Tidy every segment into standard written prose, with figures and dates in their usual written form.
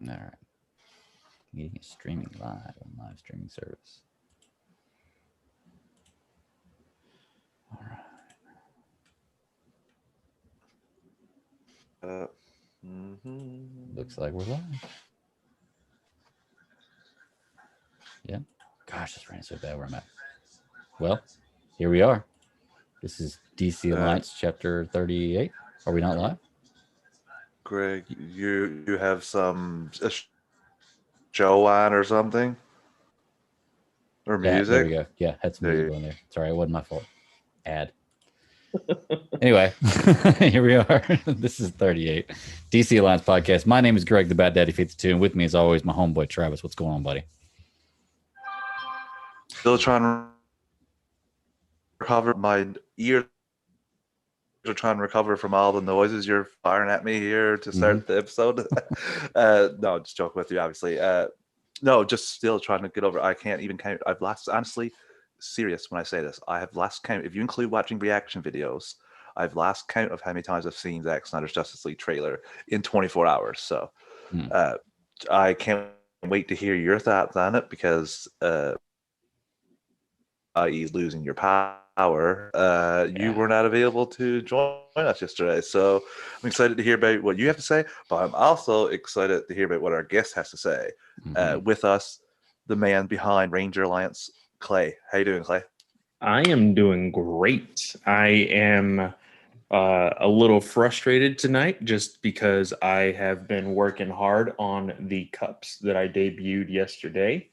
All right. Meeting is streaming live on live streaming service. All right. Looks like we're live. Yeah. Gosh, this ran so bad where I'm at. Well, here we are. This is DC Alliance Chapter 38. Are we not live? Greg, you have a show on or something? Or music? There we go. Yeah, had some music on there. Sorry, it wasn't my fault. Ad. Anyway, here we are. This is 38. DC Alliance Podcast. My name is Greg, the Bat Daddy 52, and with me, as always, my homeboy Travis. What's going on, buddy? Still trying to recover. My ears are trying to recover from all the noises you're firing at me here to start the episode. No, just joking with you, obviously. No, just still trying to get over. I can't even count. I've lost, honestly, serious when I say this. I have lost count. If you include watching reaction videos, I've lost count of how many times I've seen Zack Snyder's Justice League trailer in 24 hours. So I can't wait to hear your thoughts on it because, i.e. losing your power, you were not available to join us yesterday. So I'm excited to hear about what you have to say, but I'm also excited to hear about what our guest has to say. With us, the man behind Ranger Alliance, Clay. How you doing, Clay? I am doing great. I am a little frustrated tonight just because I have been working hard on the cups that I debuted yesterday.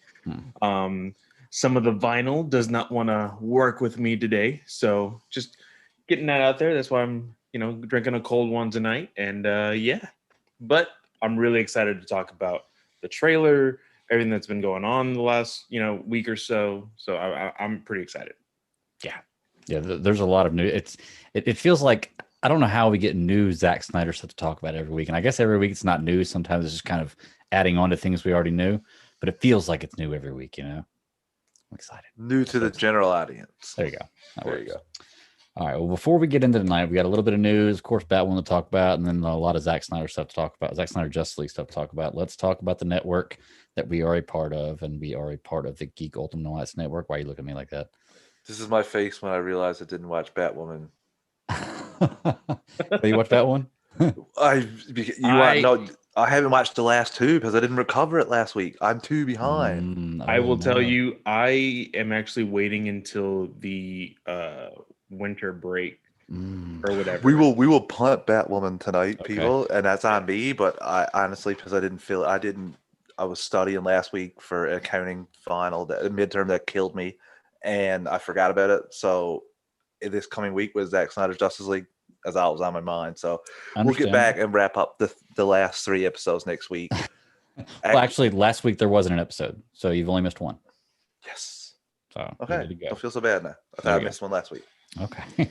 Some of the vinyl does not want to work with me today, so just getting that out there. That's why I'm, drinking a cold one tonight, and But I'm really excited to talk about the trailer, everything that's been going on the last, week or so. So I'm pretty excited. Yeah. There's a lot of new. It feels like I don't know how we get new Zack Snyder stuff to talk about every week, and I guess every week it's not new. Sometimes it's just kind of adding on to things we already knew, but it feels like it's new every week. I'm excited. New to the general audience. There you go. There you go. All right. Well, before we get into tonight, we got a little bit of news, of course, Batwoman to talk about, and then a lot of Zack Snyder stuff to talk about, Zack Snyder Justice League stuff to talk about. Let's talk about the network that we are a part of, and we are a part of the Geek Ultimate Alliance Network. Why are you looking at me like that? This is my face when I realized I didn't watch Batwoman. You watched Batwoman? I haven't watched the last two because I didn't recover it last week. I'm too behind. I will tell you, I am actually waiting until the winter break or whatever. We will punt Batwoman tonight, people, and that's on me. But I honestly, because I was studying last week for an accounting final, midterm that killed me, and I forgot about it. So this coming week was Zack Snyder's Justice League. As always on my mind. So we'll get back and wrap up the last 3 episodes next week. Well, actually, last week there wasn't an episode, so you've only missed one. Yes. So okay. Don't feel so bad now. I thought I missed one last week. Okay.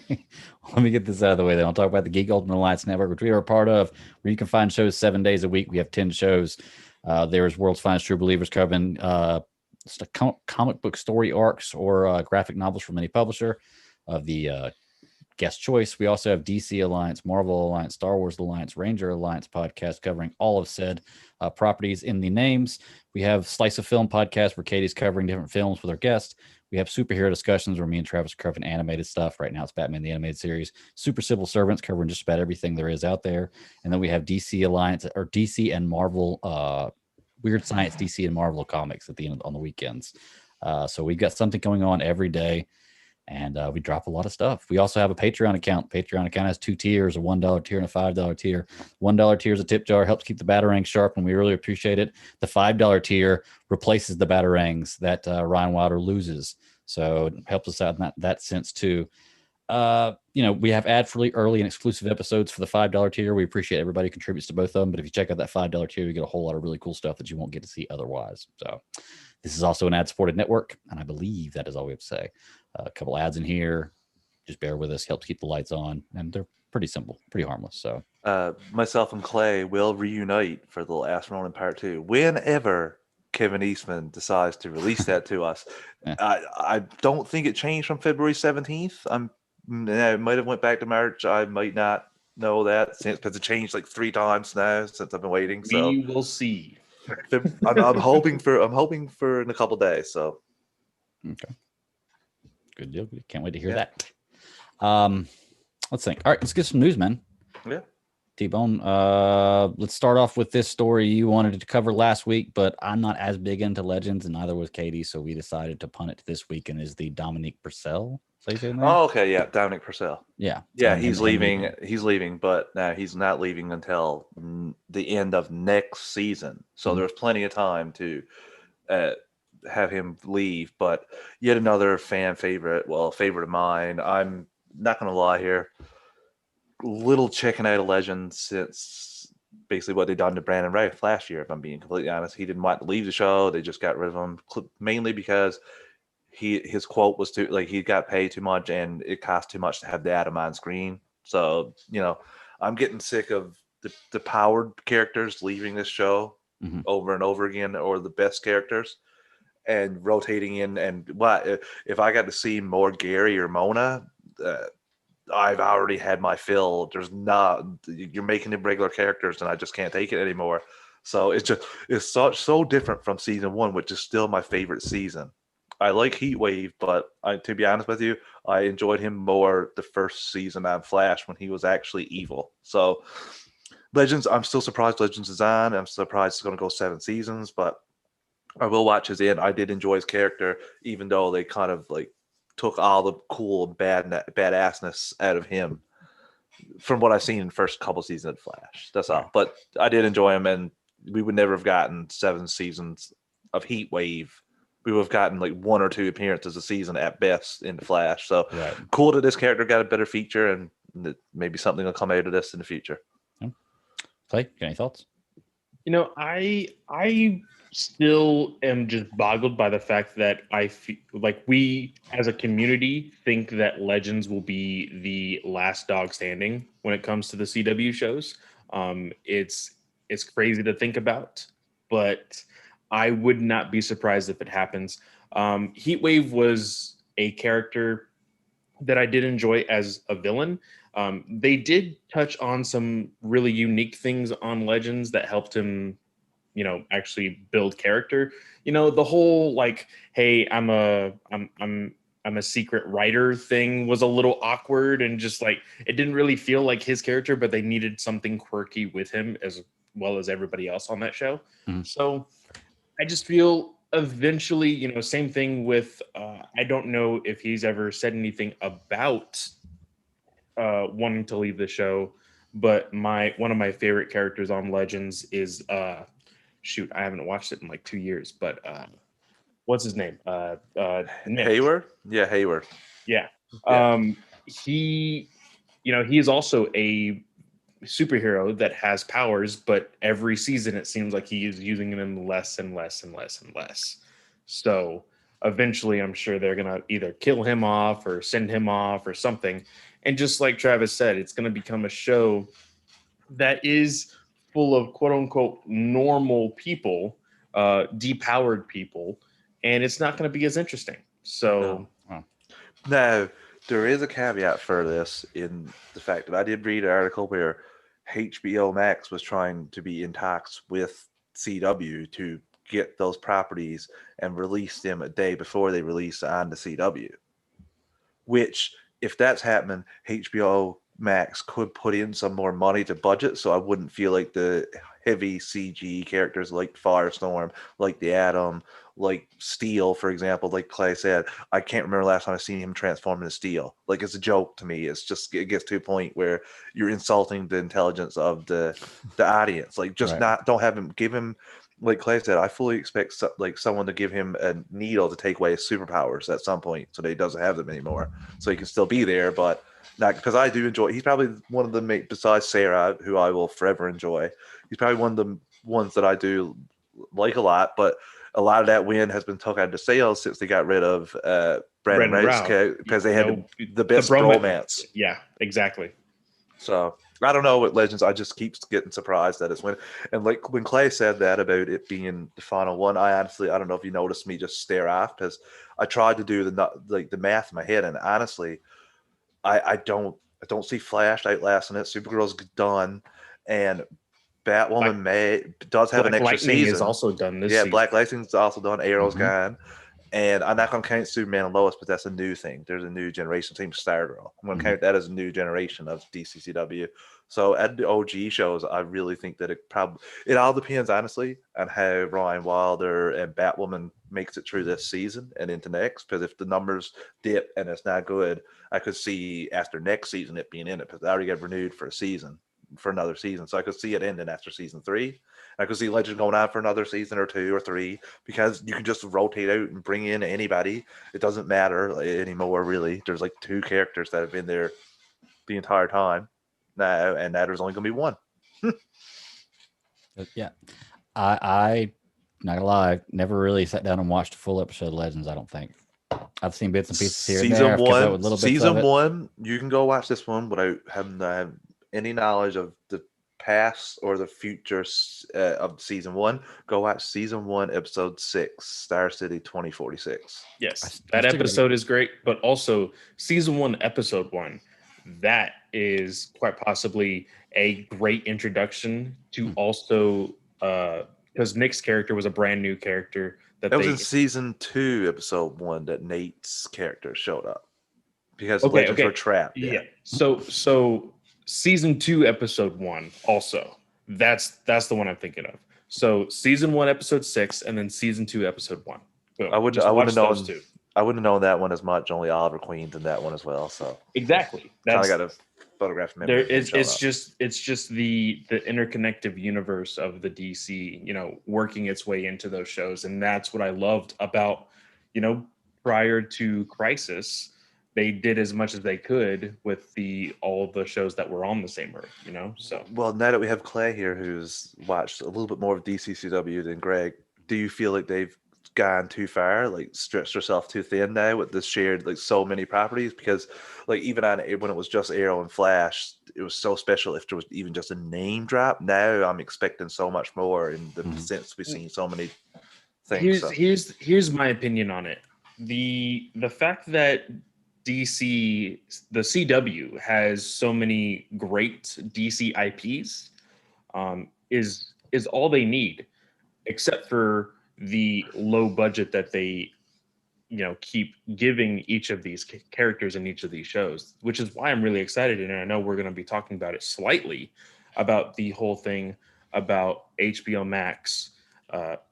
Let me get this out of the way then. I'll talk about the Geek Ultimate Alliance Network, which we are a part of, where you can find shows 7 days a week. We have 10 shows. There's World's Finest True Believers covering comic book story arcs or graphic novels from any publisher of the guest choice. We also have DC Alliance, Marvel Alliance, Star Wars Alliance, Ranger Alliance podcast covering all of said properties in the names. We have Slice of Film podcast where Katie's covering different films with our guests. We have superhero discussions where me and Travis are covering animated stuff. Right now it's Batman the Animated Series. Super Civil Servants covering just about everything there is out there. And then we have DC Alliance or DC and Marvel, Weird Science DC and Marvel comics at the end on the weekends. So we've got something going on every day. And we drop a lot of stuff. We also have a Patreon account. Patreon account has 2 tiers, a $1 tier and a $5 tier. $1 tier is a tip jar, helps keep the Batarangs sharp, and we really appreciate it. The $5 tier replaces the Batarangs that Ryan Wilder loses. So it helps us out in that sense too. We have ad-free early and exclusive episodes for the $5 tier. We appreciate everybody who contributes to both of them. But if you check out that $5 tier, you get a whole lot of really cool stuff that you won't get to see otherwise. So this is also an ad-supported network, and I believe that is all we have to say. A couple ads in here. Just bear with us. Helps keep the lights on. And they're pretty simple, pretty harmless. So myself and Clay will reunite for the last Ronin Part 2 whenever Kevin Eastman decides to release that to us. I don't think it changed from February 17th. It might have went back to March. I might not know that since because it changed like 3 times now since I've been waiting. So we will see. I'm hoping for in a couple days. So Okay. Good deal. Can't wait to hear Yeah. that. Let's think. All right, let's get some news, man. Yeah. T-Bone, let's start off with this story you wanted to cover last week, but I'm not as big into Legends, and neither was Katie, so we decided to punt it to this week, and is the Dominique Purcell. Say his name? Oh, okay. Yeah, Dominic Purcell. Yeah. Yeah, him he's leaving. leaving. He's leaving, but he's not leaving until the end of next season. So there's plenty of time to have him leave. But yet another fan favorite. Well, favorite of mine. I'm not gonna lie here. Little chicken out of Legends since basically what they done to Brandon Routh last year. If I'm being completely honest, he didn't want to leave the show. They just got rid of him mainly because his quote was too he got paid too much and it cost too much to have the Adam on screen. So I'm getting sick of the powered characters leaving this show over and over again, or the best characters, and rotating in. And what if I got to see more Gary or Mona? I've already had my fill. You're making them regular characters, and I just can't take it anymore. So it's so different from season 1, which is still my favorite season. I like Heatwave, but to be honest with you, I enjoyed him more the first season on Flash when he was actually evil. So Legends, I'm still surprised Legends is on. I'm surprised it's going to go 7 seasons, but I will watch his end. I did enjoy his character, even though they kind of took all the cool badassness out of him from what I've seen in the first couple seasons of Flash. That's all. But I did enjoy him, and we would never have gotten 7 seasons of Heatwave. We would have gotten 1 or 2 appearances a season at best in the Flash. So cool that this character got a better feature, and maybe something will come out of this in the future. Clay, got any thoughts? I still am just boggled by the fact that I feel like we as a community think that Legends will be the last dog standing when it comes to the CW shows. It's crazy to think about, but I would not be surprised if it happens. Heatwave was a character that I did enjoy as a villain. They did touch on some really unique things on Legends that helped him actually build character. The whole hey, I'm a secret writer thing was a little awkward, and just it didn't really feel like his character, but they needed something quirky with him as well as everybody else on that show. So I just feel eventually, same thing with I don't know if he's ever said anything about wanting to leave the show, but one of my favorite characters on Legends is shoot, I haven't watched it in 2 years, but what's his name? Nick. Hayward? Yeah, Hayward. Yeah. He is also a superhero that has powers, but every season it seems like he is using them less and less and less and less. So eventually I'm sure they're going to either kill him off or send him off or something. And just like Travis said, it's going to become a show that is full of quote unquote normal people, depowered people, and it's not going to be as interesting. So now there is a caveat for this in the fact that I did read an article where HBO Max was trying to be in talks with CW to get those properties and release them a day before they release on the CW. Which, if that's happening, HBO Max could put in some more money to budget, so I wouldn't feel like the heavy CG characters like Firestorm, like the Atom, like Steel, for example, like Clay said. I can't remember last time I seen him transform into Steel. It's a joke to me. It gets to a point where you're insulting the intelligence of the audience. Don't have him, give him, like Clay said, I fully expect someone to give him a needle to take away his superpowers at some point, so that he doesn't have them anymore, so he can still be there, but not, because I do enjoy. He's probably one of the, besides Sarah, who I will forever enjoy. He's probably one of the ones that I do like a lot, but a lot of that win has been took out of sales since they got rid of Brandon Routh, because they had the best bromance. Yeah, exactly. So I don't know what Legends. I just keep getting surprised that it's when, and when Clay said that about it being the final one, I don't know if you noticed me just stare off, because I tried to do the math in my head, and honestly, I don't see Flash outlasting it. Supergirl's done, and Batwoman does have an Black extra Lightning season. is also done this Yeah, season. Black Lightning's also done. Arrow's Mhm. gone. And I'm not going to count Superman and Lois, but that's a new thing. There's a new generation. Same Stargirl. I'm going to count that as a new generation of DCCW. So at the OG shows, I really think that it all depends, honestly, on how Ryan Wilder and Batwoman makes it through this season and into next. Because if the numbers dip and it's not good, I could see after next season it being in it, because they already got renewed for another season. So I could see it ending after season 3. I could see Legend going on for another season or 2 or 3, because you can just rotate out and bring in anybody. It doesn't matter anymore, really. There's like 2 characters that have been there the entire time now, and now there's only going to be one. Yeah, I not gonna lie, never really sat down and watched a full episode of Legends. I don't think I've seen bits and pieces here and there. I've kept up with little bits of Season it. 1, you can go watch this one without having any knowledge of the past or the future of season 1. Go watch season 1, episode 6, Star City 2046. Yes, I that still episode is great, but also season 1, episode 1, that is quite possibly a great introduction to also because Nick's character was a brand new character that That was in season 2, episode 1, that Nate's character showed up because the Legends were trapped. Yeah. So season 2, episode 1, also that's the one I'm thinking of. So season 1, episode 6, and then season 2, episode 1. Boom. I wouldn't have known. I wouldn't have known that one as much. Only Oliver Queen's in that one as well. So exactly, kind of got a photograph. There is. It's just the interconnected universe of the DC, working its way into those shows, and that's what I loved about, prior to Crisis, they did as much as they could with all the shows that were on the same Earth, So well, now that we have Clay here, who's watched a little bit more of DCCW than Greg, do you feel like they've gone too far, like stretched herself too thin now with this shared so many properties? Because even on when it was just Arrow and Flash, it was so special if there was even just a name drop. Now I'm expecting so much more in the sense we've seen so many things. Here's my opinion on it. The fact that DC, the CW, has so many great DC IPs is all they need, except for the low budget that they keep giving each of these characters in each of these shows, which is why I'm really excited. And I know we're going to be talking about it slightly, about the whole thing about HBO Max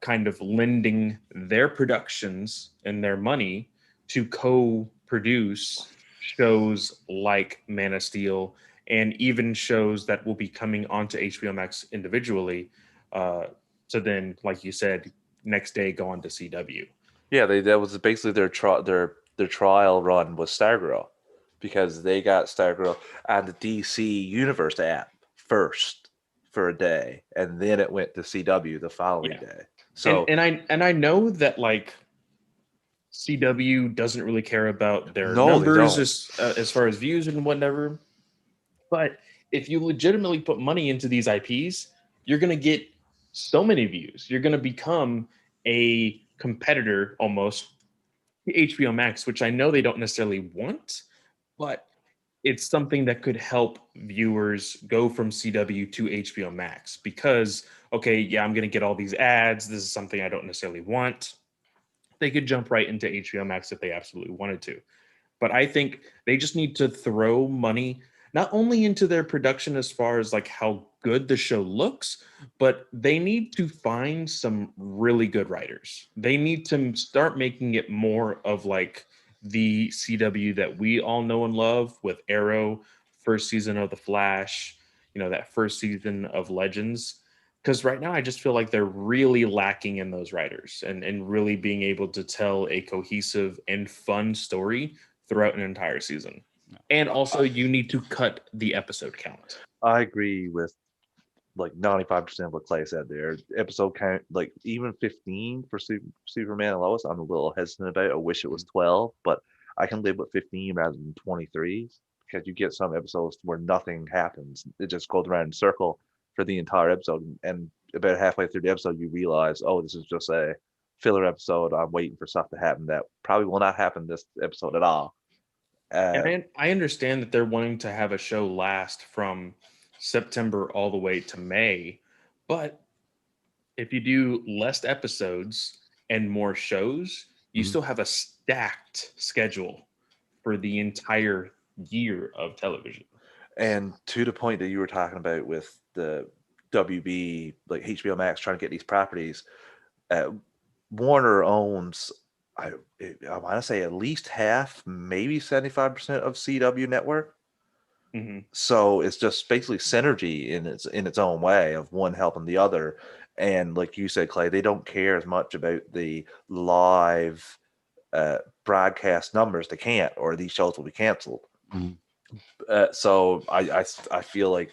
kind of lending their productions and their money to co-produce shows like Man of Steel, and even shows that will be coming onto HBO Max individually, to then, like you said, next day go on to CW. Yeah, that was basically their trial run was Stargirl, because they got Stargirl on the DC Universe app first for a day, and then it went to CW the following day. So and I know that CW doesn't really care about their numbers as far as views and whatever, but if you legitimately put money into these IPs, you're going to get so many views. You're going to become a competitor almost to HBO Max, which I know they don't necessarily want, but it's something that could help viewers go from CW to HBO Max, because, okay, yeah, I'm going to get all these ads. This is something I don't necessarily want. They could jump right into HBO Max if they absolutely wanted to. But I think they just need to throw money not only into their production as far as how good the show looks, but they need to find some really good writers. They need to start making it more of the CW that we all know and love, with Arrow, first season of The Flash, that first season of Legends. Because right now I just feel like they're really lacking in those writers and really being able to tell a cohesive and fun story throughout an entire season. And also, you need to cut the episode count. I agree with 95% of what Clay said there. Episode count, even 15 for Superman and Lois, I'm a little hesitant about. I wish it was 12, but I can live with 15 rather than 23, because you get some episodes where nothing happens. It just goes around in a circle for the entire episode, and about halfway through the episode, you realize, oh, this is just a filler episode. I'm waiting for stuff to happen that probably will not happen this episode at all. And I understand that they're wanting to have a show last from September all the way to May, But if you do less episodes and more shows, you still have a stacked schedule for the entire year of television. And to the point that you were talking about with the WB, like HBO Max trying to get these properties, Warner owns, I want to say at least half, maybe 75% of CW Network. Mm-hmm. So it's just basically synergy in its own way of one helping the other. And like you said, Clay, they don't care as much about the live broadcast numbers. They can't, or these shows will be canceled. Mhm. So I feel like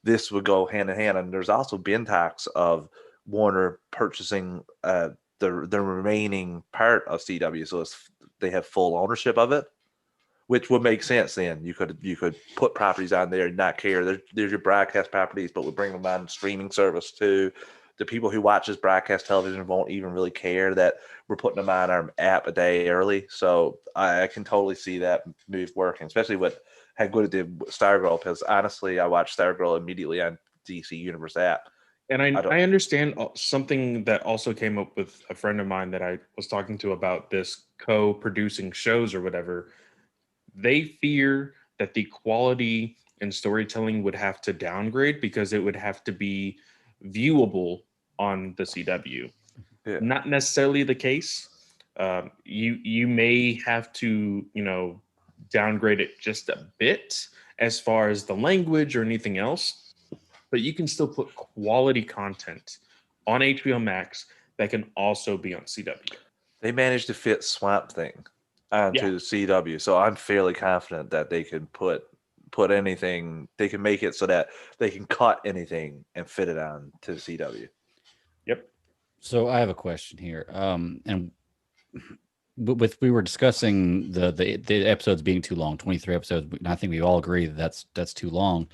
this would go hand in hand. And there's also been talks of Warner purchasing the remaining part of CW, so they have full ownership of it, which would make sense. Then you could put properties on there and not care. There's your broadcast properties, but we bring them on streaming service too. The people who watch this broadcast television won't even really care that we're putting them on our app a day early. So I can totally see that move working, especially with how good it did with Stargirl. Because honestly, I watched Stargirl immediately on DC Universe app. And I understand something that also came up with a friend of mine that I was talking to about this co-producing shows or whatever. They fear that the quality and storytelling would have to downgrade because it would have to be viewable on the CW. Yeah. Not necessarily the case. You may have to downgrade it just a bit as far as the language or anything else, but you can still put quality content on HBO Max that can also be on CW. They managed to fit Swamp Thing onto the CW, so I'm fairly confident that they can put anything. They can make it so that they can cut anything and fit it on to the CW. Yep. So I have a question here. And we were discussing the episodes being too long, 23 episodes. And I think we all agree that that's too long.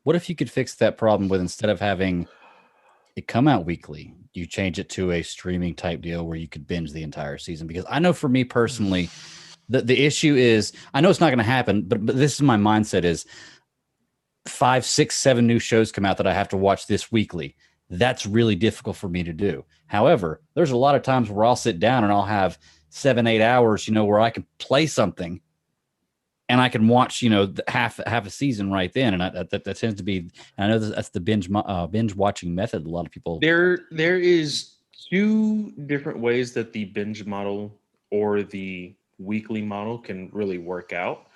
What if you could fix that problem with, instead of having it come out weekly, you change it to a streaming type deal where you could binge the entire season? Because I know for me personally, the issue is, I know it's not going to happen, but this is my mindset: is 5, 6, 7 new shows come out that I have to watch this weekly. That's really difficult for me to do. However, there's a lot of times where I'll sit down and I'll have 7, 8 hours, where I can play something and I can watch, half a season right then. And that tends to be, and I know that's the binge watching method. A lot of people. There is 2 different ways that the binge model or the weekly model can really work out.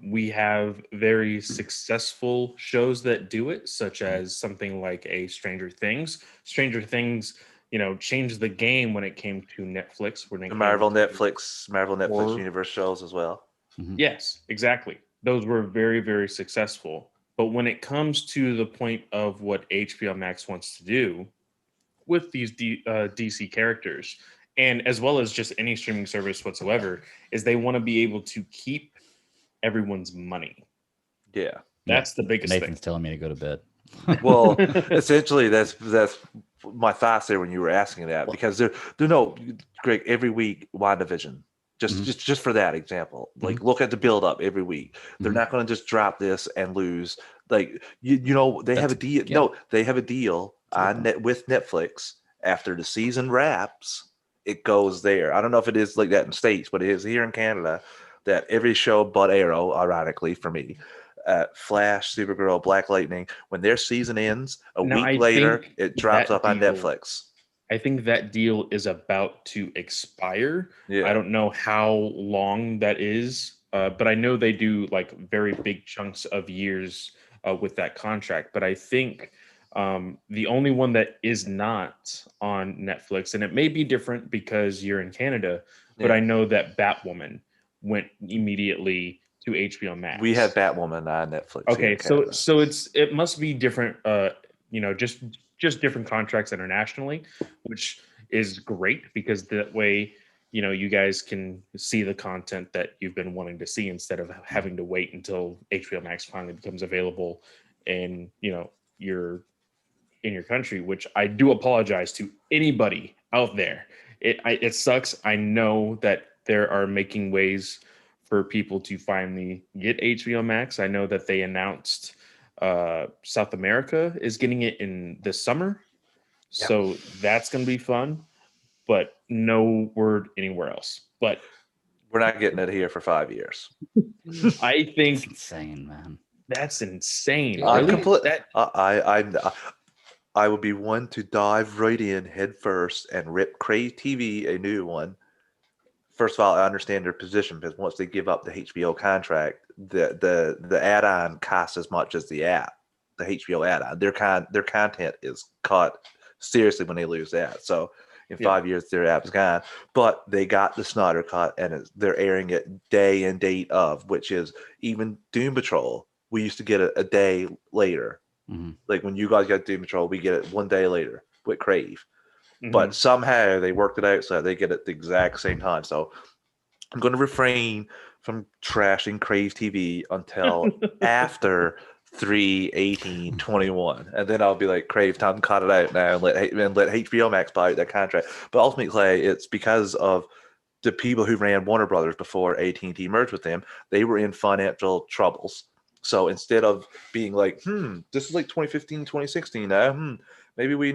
We have very successful shows that do it, such as something like a Stranger Things. Stranger Things, changed the game when it came to Netflix. When The Marvel Netflix universe shows as well. Yes, exactly. Those were very, very successful. But when it comes to the point of what HBO Max wants to do with these DC characters, and as well as just any streaming service whatsoever, is they want to be able to keep everyone's money. Yeah. That's the biggest Nathan's thing. telling me to go to bed. Well, essentially, that's my thoughts there when you were asking that, because they're no, Greg, every week WandaVision. Just for that example, like look at the build up every week. They're not going to just drop this and lose. Like they have a deal. Yeah. No, they have a deal on with Netflix. After the season wraps, it goes there. I don't know if it is like that in States, but it is here in Canada. That every show but Arrow, ironically for me, Flash, Supergirl, Black Lightning, when their season ends, a week later, it drops up on Netflix. I think that deal is about to expire. Yeah. I don't know how long that is, but I know they do like very big chunks of years with that contract. But I think the only one that is not on Netflix, and it may be different because you're in Canada, but I know that Batwoman went immediately to HBO Max. We have Batwoman on Netflix. Okay, so it must be different. Just different contracts internationally, which is great because that way, you guys can see the content that you've been wanting to see instead of having to wait until HBO Max finally becomes available in your country. Which I do apologize to anybody out there. It sucks. I know that there are making ways for people to finally get HBO Max. I know that they announced South America is getting it in this summer. So that's going to be fun, but no word anywhere else. But we're not getting it here for 5 years. I think It's insane, man. that's insane. I'm Really? complete. That I would be one to dive right in head first and rip Crave TV a new one. First of all, I understand their position because once they give up the HBO contract, the add-on costs as much as the app, the HBO add-on. Their content is cut seriously when they lose that. So in 5 years, their app's gone. But they got the Snyder cut, and they're airing it day and date of, which is even Doom Patrol. We used to get it a day later. Mm-hmm. Like when you guys got Doom Patrol, we get it 1 day later with Crave. Mhm. But somehow they worked it out so that they get it the exact same time. So I'm going to refrain from trashing Crave TV until after 3/18/21, and then I'll be like, Crave, time to cut it out now and let HBO Max buy out that contract. But ultimately, it's because of the people who ran Warner Brothers before AT&T merged with them. They were in financial troubles. So instead of being like, this is like 2015, 2016 now, maybe we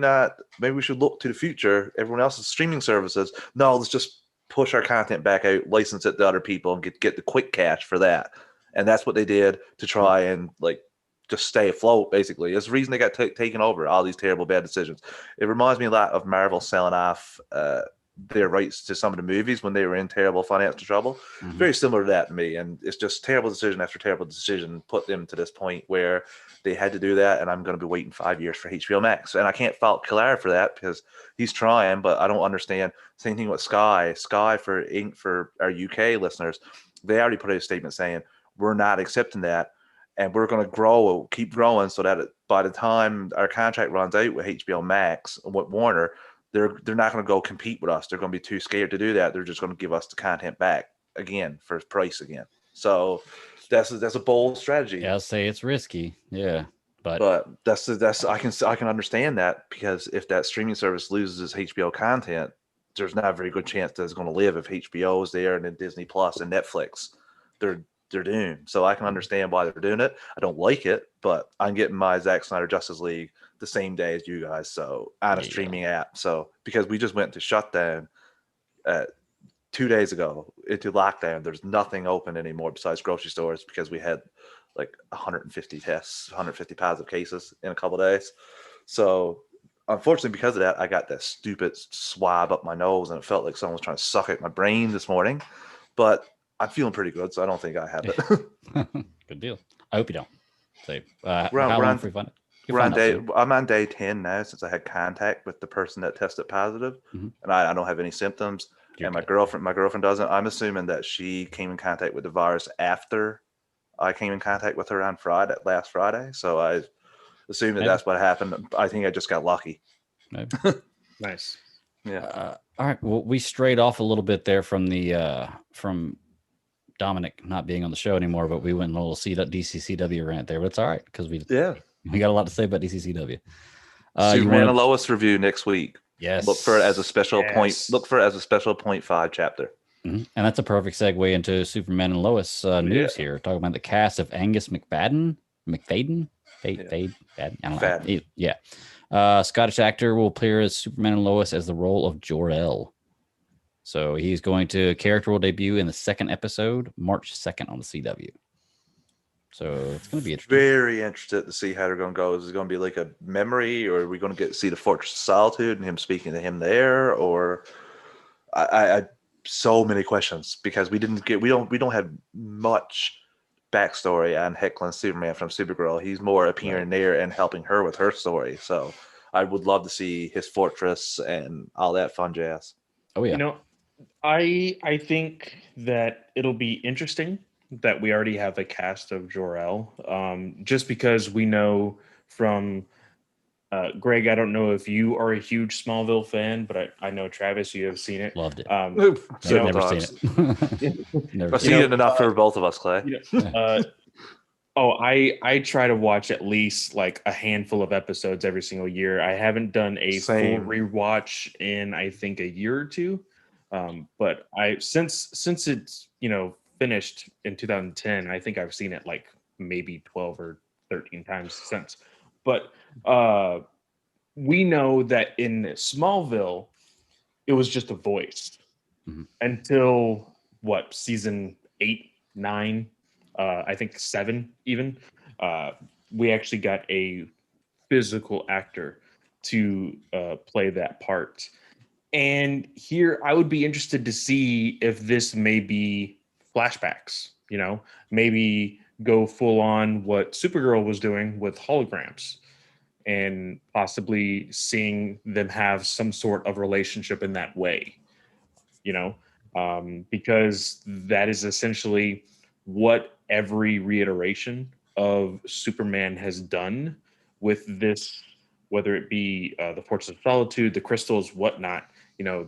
should look to the future. Everyone else's streaming services. No, let's just push our content back out, license it to other people, and get the quick cash for that. And that's what they did to try and like just stay afloat. Basically, it's the reason they got taken over. All these terrible bad decisions. It reminds me a lot of Marvel selling off their rights to some of the movies when they were in terrible financial trouble. Mm-hmm. Very similar to that to me, and it's just terrible decision after terrible decision put them to this point where they had to do that. And I'm going to be waiting 5 years for HBO Max, and I can't fault Colin for that because he's trying, but I don't understand. Same thing with Sky for our UK listeners. They already put out a statement saying we're not accepting that, and we're going to keep growing, so that by the time our contract runs out with HBO Max with Warner, they're not going to go compete with us. They're going to be too scared to do that. They're just going to give us the content back again for price again. So that's a bold strategy. Yeah, I'll say it's risky. Yeah, but that's I can understand that, because if that streaming service loses its HBO content, there's not a very good chance that it's going to live. If HBO is there and then Disney Plus and Netflix, they're doomed. So I can understand why they're doing it. I don't like it, but I'm getting my Zack Snyder Justice League the same day as you guys, so on a streaming app. So because we just went to shutdown 2 days ago into lockdown, there's nothing open anymore besides grocery stores because we had like 150 tests, 150 positive cases in a couple of days. So unfortunately, because of that, I got that stupid swab up my nose, and it felt like someone was trying to suck out my brain this morning. But I'm feeling pretty good, so I don't think I have it. Good deal. I hope you don't. So, We're how long on- free fun? I'm on day 10 now since I had contact with the person that tested positive, Mhm. and I don't have any symptoms. You're and good. my girlfriend doesn't. I'm assuming that she came in contact with the virus after I came in contact with her on last Friday. So I assume that Maybe. that's what happened. I think I just got lucky. Maybe. Nice. Yeah. All right. Well, we strayed off a little bit there from the from Dominic not being on the show anymore, but we went on a little DCCW rant there. But it's all right because we got a lot to say about DCCW. Superman and Lois review next week. Yes. Look for it as a special point. Look for it as a special 0.5 chapter. Mm-hmm. And that's a perfect segue into Superman and Lois news here. Talking about the cast of Angus McFadden. Fade, I don't know. Yeah. Scottish actor will appear as Superman and Lois as the role of Jor-El. So he's going to character will debut in the second episode, March 2nd on the CW. So it's going to be interesting. Very interested to see how they're going to go. Is it going to be like a memory, or are we going to see the Fortress of Solitude and him speaking to him there? Or I so many questions because we don't have much backstory on heckling Superman from Supergirl. He's more appearing there and helping her with her story. So I would love to see his fortress and all that fun jazz. Oh yeah. You know, I think that it'll be interesting that we already have a cast of Jor-El, just because we know from Greg, I don't know if you are a huge Smallville fan, but I know Travis, you have seen it. Loved it. Never seen it. I've seen it enough for both of us, Clay. I try to watch at least like a handful of episodes every single year. I haven't done a full rewatch in I think a year or two. But since it's finished in 2010, I think I've seen it like maybe 12 or 13 times since. But we know that in Smallville, it was just a voice until what, season 8, 9, I think 7 even. We actually got a physical actor to play that part. And here I would be interested to see if this may be flashbacks, maybe go full on what Supergirl was doing with holograms and possibly seeing them have some sort of relationship in that way, because that is essentially what every reiteration of Superman has done with this, whether it be the Fortress of Solitude, the crystals, whatnot.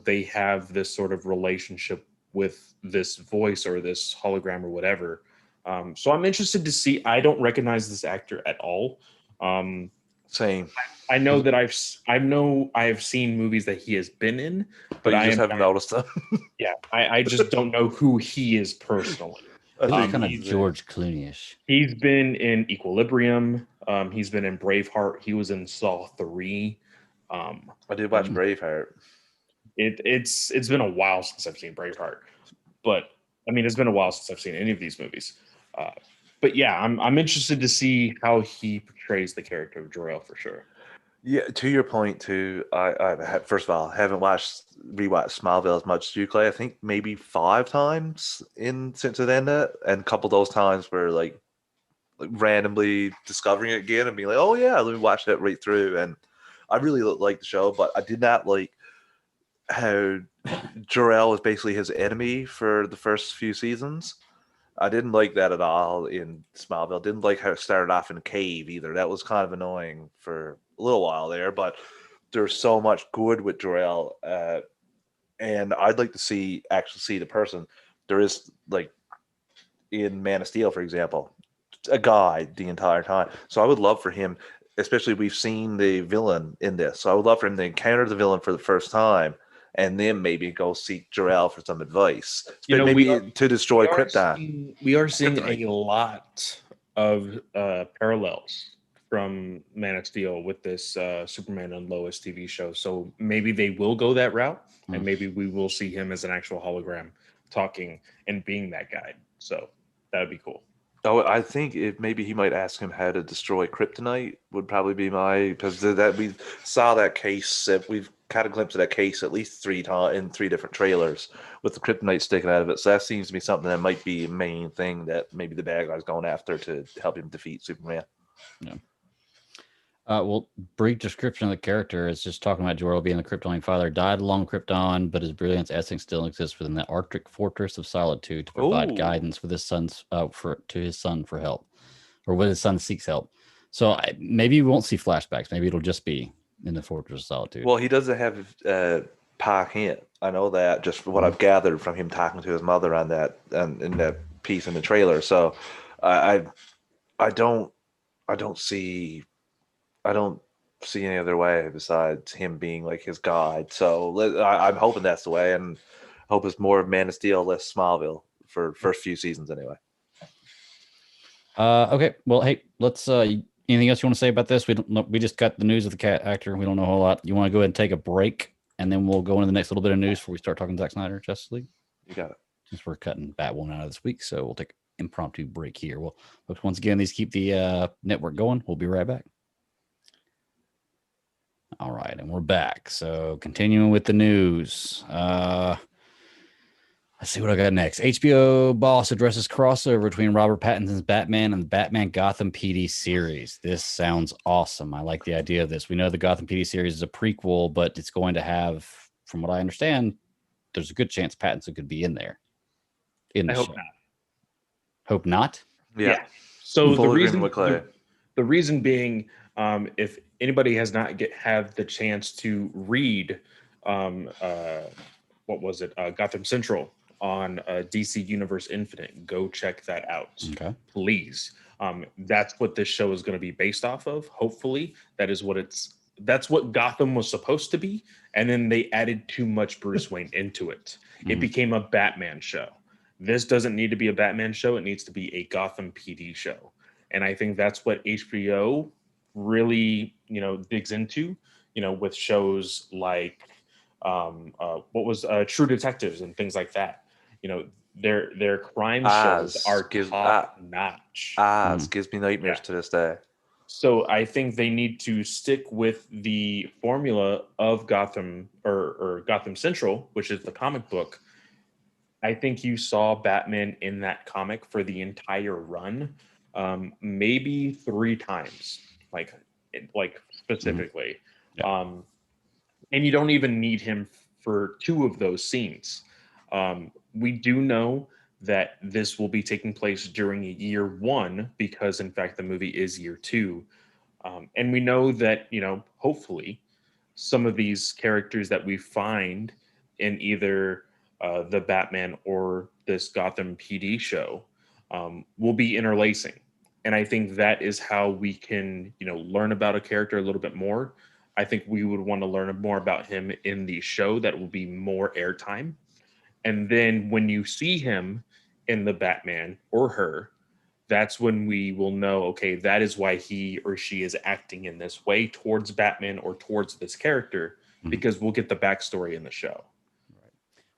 They have this sort of relationship with this voice or this hologram or whatever. So I'm interested to see. I don't recognize this actor at all. Same. I know that I have seen movies that he has been in, But I you just haven't not- noticed them. Yeah, I just don't know who he is personally. I think kind of he's George Clooney-ish. He's been in Equilibrium. He's been in Braveheart. He was in Saw 3. I did watch Braveheart. It's been a while since I've seen Braveheart, but I mean, it's been a while since I've seen any of these movies. But yeah, I'm interested to see how he portrays the character of Jor-El for sure. Yeah, to your point too. First of all, haven't rewatched Smallville as much as you, Clay. I think maybe 5 times since it ended, and a couple of those times were like randomly discovering it again and being like, "Oh yeah, let me watch that right through." And I really like the show, but I did not like how Jor-El was basically his enemy for the first few seasons. I didn't like that at all in Smallville. Didn't like how it started off in a cave either. That was kind of annoying for a little while there, but there's so much good with Jor-El, and I'd like to actually see the person. There is, like in Man of Steel, for example, a guy the entire time. So I would love for him, especially we've seen the villain in this. So I would love for him to encounter the villain for the first time and then maybe go seek Jor-El for some advice. Maybe to destroy Krypton. We are seeing Kryptonite. a lot of parallels from Man of Steel with this Superman and Lois TV show. So maybe they will go that route, and maybe we will see him as an actual hologram talking and being that guy. So that would be cool. Oh, I think maybe he might ask him how to destroy Kryptonite would probably be because that we saw that case. We've caught a glimpse of that case at least 3 times in 3 different trailers with the Kryptonite sticking out of it. So that seems to be something that might be a main thing that maybe the bad guy's going after to help him defeat Superman. Yeah. Well, brief description of the character is just talking about Jor-El being the Kryptonian father, died along Krypton, but his brilliance essence still exists within the Arctic Fortress of Solitude to provide guidance with his son's to his son for help, or when his son seeks help. So maybe we won't see flashbacks. Maybe it'll just be in the Fortress of Solitude. Well, he doesn't have Park Hint. I know that just from what I've gathered from him talking to his mother on that and in that piece in the trailer. So I don't see any other way besides him being like his guide. So I'm hoping that's the way, and hope it's more Man of Steel, less Smallville for first few seasons anyway. Okay. Well, hey, let's. Anything else you want to say about this? We just got the news of the cat actor. We don't know a whole lot. You want to go ahead and take a break, and then we'll go into the next little bit of news before we start talking Zack Snyder, Justice League. You got it. Since we're cutting Batwoman out of this week, so we'll take an impromptu break here. Well, once again, these keep the network going. We'll be right back. All right, and we're back. So continuing with the news. Let's see what I got next. HBO boss addresses crossover between Robert Pattinson's Batman and the Batman Gotham PD series. This sounds awesome. I like the idea of this. We know the Gotham PD series is a prequel, but it's going to have, from what I understand, there's a good chance Pattinson could be in there. I hope not. Hope not? Yeah. So the reason being, if anybody has not had the chance to read, what was it, Gotham Central on DC Universe Infinite, go check that out. Okay. Please. That's what this show is going to be based off of. Hopefully, that's what Gotham was supposed to be, and then they added too much Bruce Wayne into it. It became a Batman show. This doesn't need to be a Batman show. It needs to be a Gotham PD show. And I think that's what HBO really, digs into, with shows like what was True Detectives and things like that. Their crime shows are top notch. It gives me nightmares to this day. So I think they need to stick with the formula of Gotham or Gotham Central, which is the comic book. I think you saw Batman in that comic for the entire run, maybe 3 times, like specifically. And you don't even need him for 2 of those scenes. We do know that this will be taking place during year 1 because, in fact, the movie is year 2. And we know that, hopefully some of these characters that we find in either the Batman or this Gotham PD show will be interlacing. And I think that is how we can, learn about a character a little bit more. I think we would want to learn more about him in the show that will be more airtime. And then when you see him in the Batman or her, that's when we will know, okay, that is why he or she is acting in this way towards Batman or towards this character, because we'll get the backstory in the show.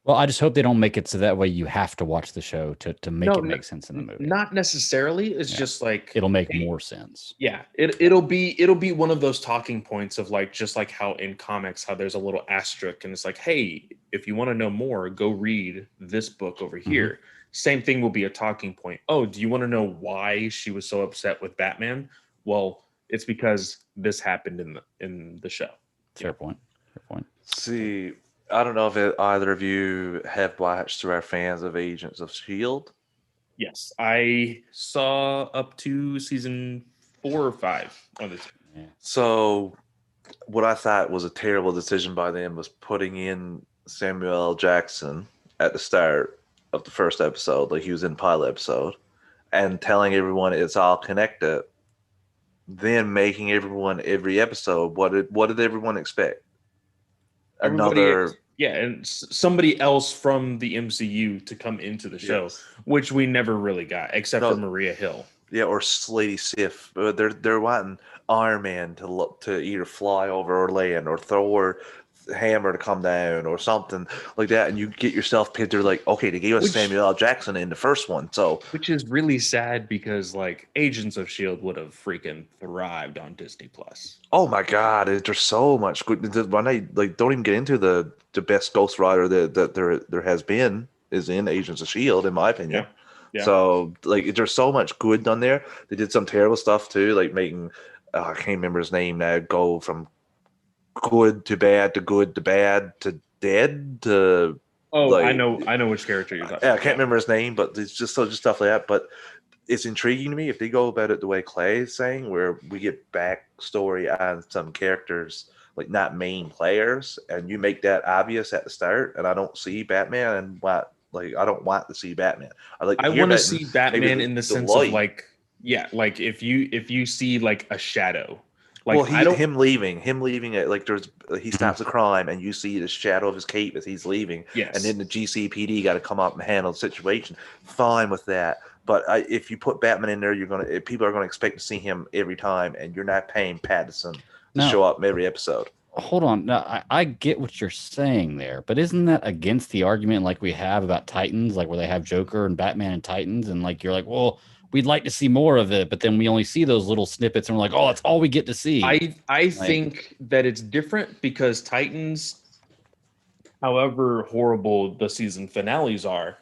Well, I just hope they don't make it so that way you have to watch the show to make it make sense in the movie. Not necessarily. It's just like it'll make more sense. Yeah, it'll be one of those talking points of just like how in comics, how there's a little asterisk and it's like, hey, if you want to know more, go read this book over here. Same thing will be a talking point. Oh, do you want to know why she was so upset with Batman? Well, it's because this happened in the show. Fair point. See, I don't know if either of you have watched or are fans of Agents of S.H.I.E.L.D. Yes, I saw up to season 4 or 5 on this. So what I thought was a terrible decision by them was putting in Samuel L. Jackson at the start of the first episode, like he was in the pilot episode, and telling everyone it's all connected, then making everyone every episode. What did everyone expect? And somebody else from the MCU to come into the show, which we never really got, except for Maria Hill. Yeah, or Lady Sif. They're wanting Iron Man to either fly over or land, or Thor hammer to come down, or something like that, and you get yourself pictured like, okay, they gave us Samuel L. Jackson in the first one, so which is really sad because Agents of S.H.I.E.L.D. would have freaking thrived on Disney Plus. Oh my God, there's so much good. When I don't even get into the best Ghost Rider that there has been is in Agents of S.H.I.E.L.D. in my opinion. Yeah. So there's so much good done there. They did some terrible stuff too, like making I can't remember his name now, go from good to bad to good to bad to dead to I know which character you're talking about. I can't remember his name, but it's just stuff like that. But it's intriguing to me if they go about it the way Clay is saying, where we get backstory on some characters, like not main players, and you make that obvious at the start. And I don't see Batman, and I don't want to see Batman. I want to see Batman in the sense of if you see a shadow. Him leaving it, he stops a crime and you see the shadow of his cape as he's leaving. Yes. And then the GCPD got to come up and handle the situation. Fine with that. But if you put Batman in there, people are going to expect to see him every time, and you're not paying Pattinson to show up in every episode. Hold on. Now, I get what you're saying there, but isn't that against the argument we have about Titans, where they have Joker and Batman and Titans, and you're like, well, we'd like to see more of it, but then we only see those little snippets, and we're like, oh, that's all we get to see. I think that it's different because Titans, however horrible the season finales are,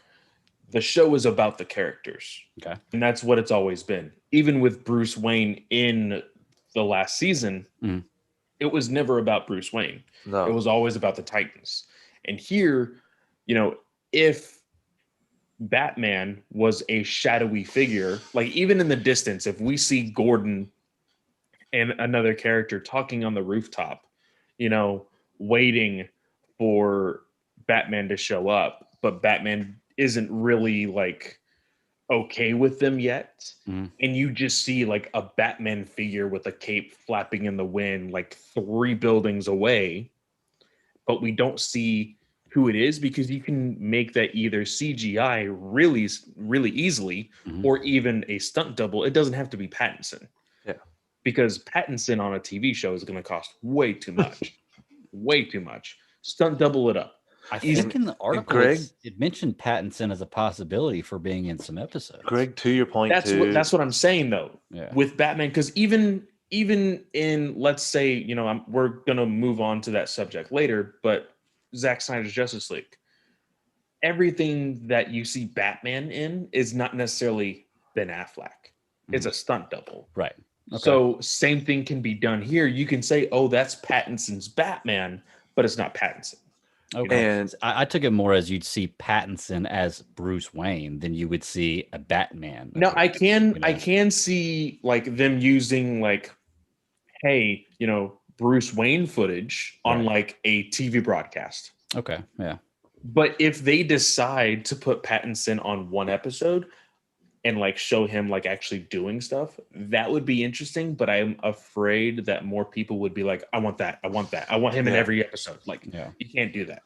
the show is about the characters. Okay. And that's what it's always been. Even with Bruce Wayne in the last season, it was never about Bruce Wayne. No. It was always about the Titans. And here, if Batman was a shadowy figure, even in the distance, if we see Gordon and another character talking on the rooftop, waiting for Batman to show up, but Batman isn't really okay with them yet, and you just see a Batman figure with a cape flapping in the wind 3 buildings away, but we don't see who it is, because you can make that either CGI really easily, or even a stunt double. It doesn't have to be Pattinson. Yeah. because Pattinson on a TV show is going to cost way too much. Way too much. Stunt double it up. I think in the article Greg, it mentioned Pattinson as a possibility for being in some episodes. Greg, to your point, That's what I'm saying though. Yeah. With Batman, because even in, let's say, you know, we're gonna move on to that subject later, but Zack Snyder's Justice League, everything that you see Batman in is not necessarily Ben Affleck. It's a stunt double. Right. Okay. So same thing can be done here. You can say, oh, that's Pattinson's Batman, but it's not Pattinson. Okay. And I took it more as you'd see Pattinson as Bruce Wayne than you would see a Batman. No, I can you know? I can see like them using like, hey, you know, Bruce Wayne footage on Right. like a TV broadcast. Okay. Yeah. But if they decide to put Pattinson on one episode and like show him like actually doing stuff, that would be interesting. But I'm afraid that more people would be like, I want that. I want that. I want him in every episode. Like, you can't do that.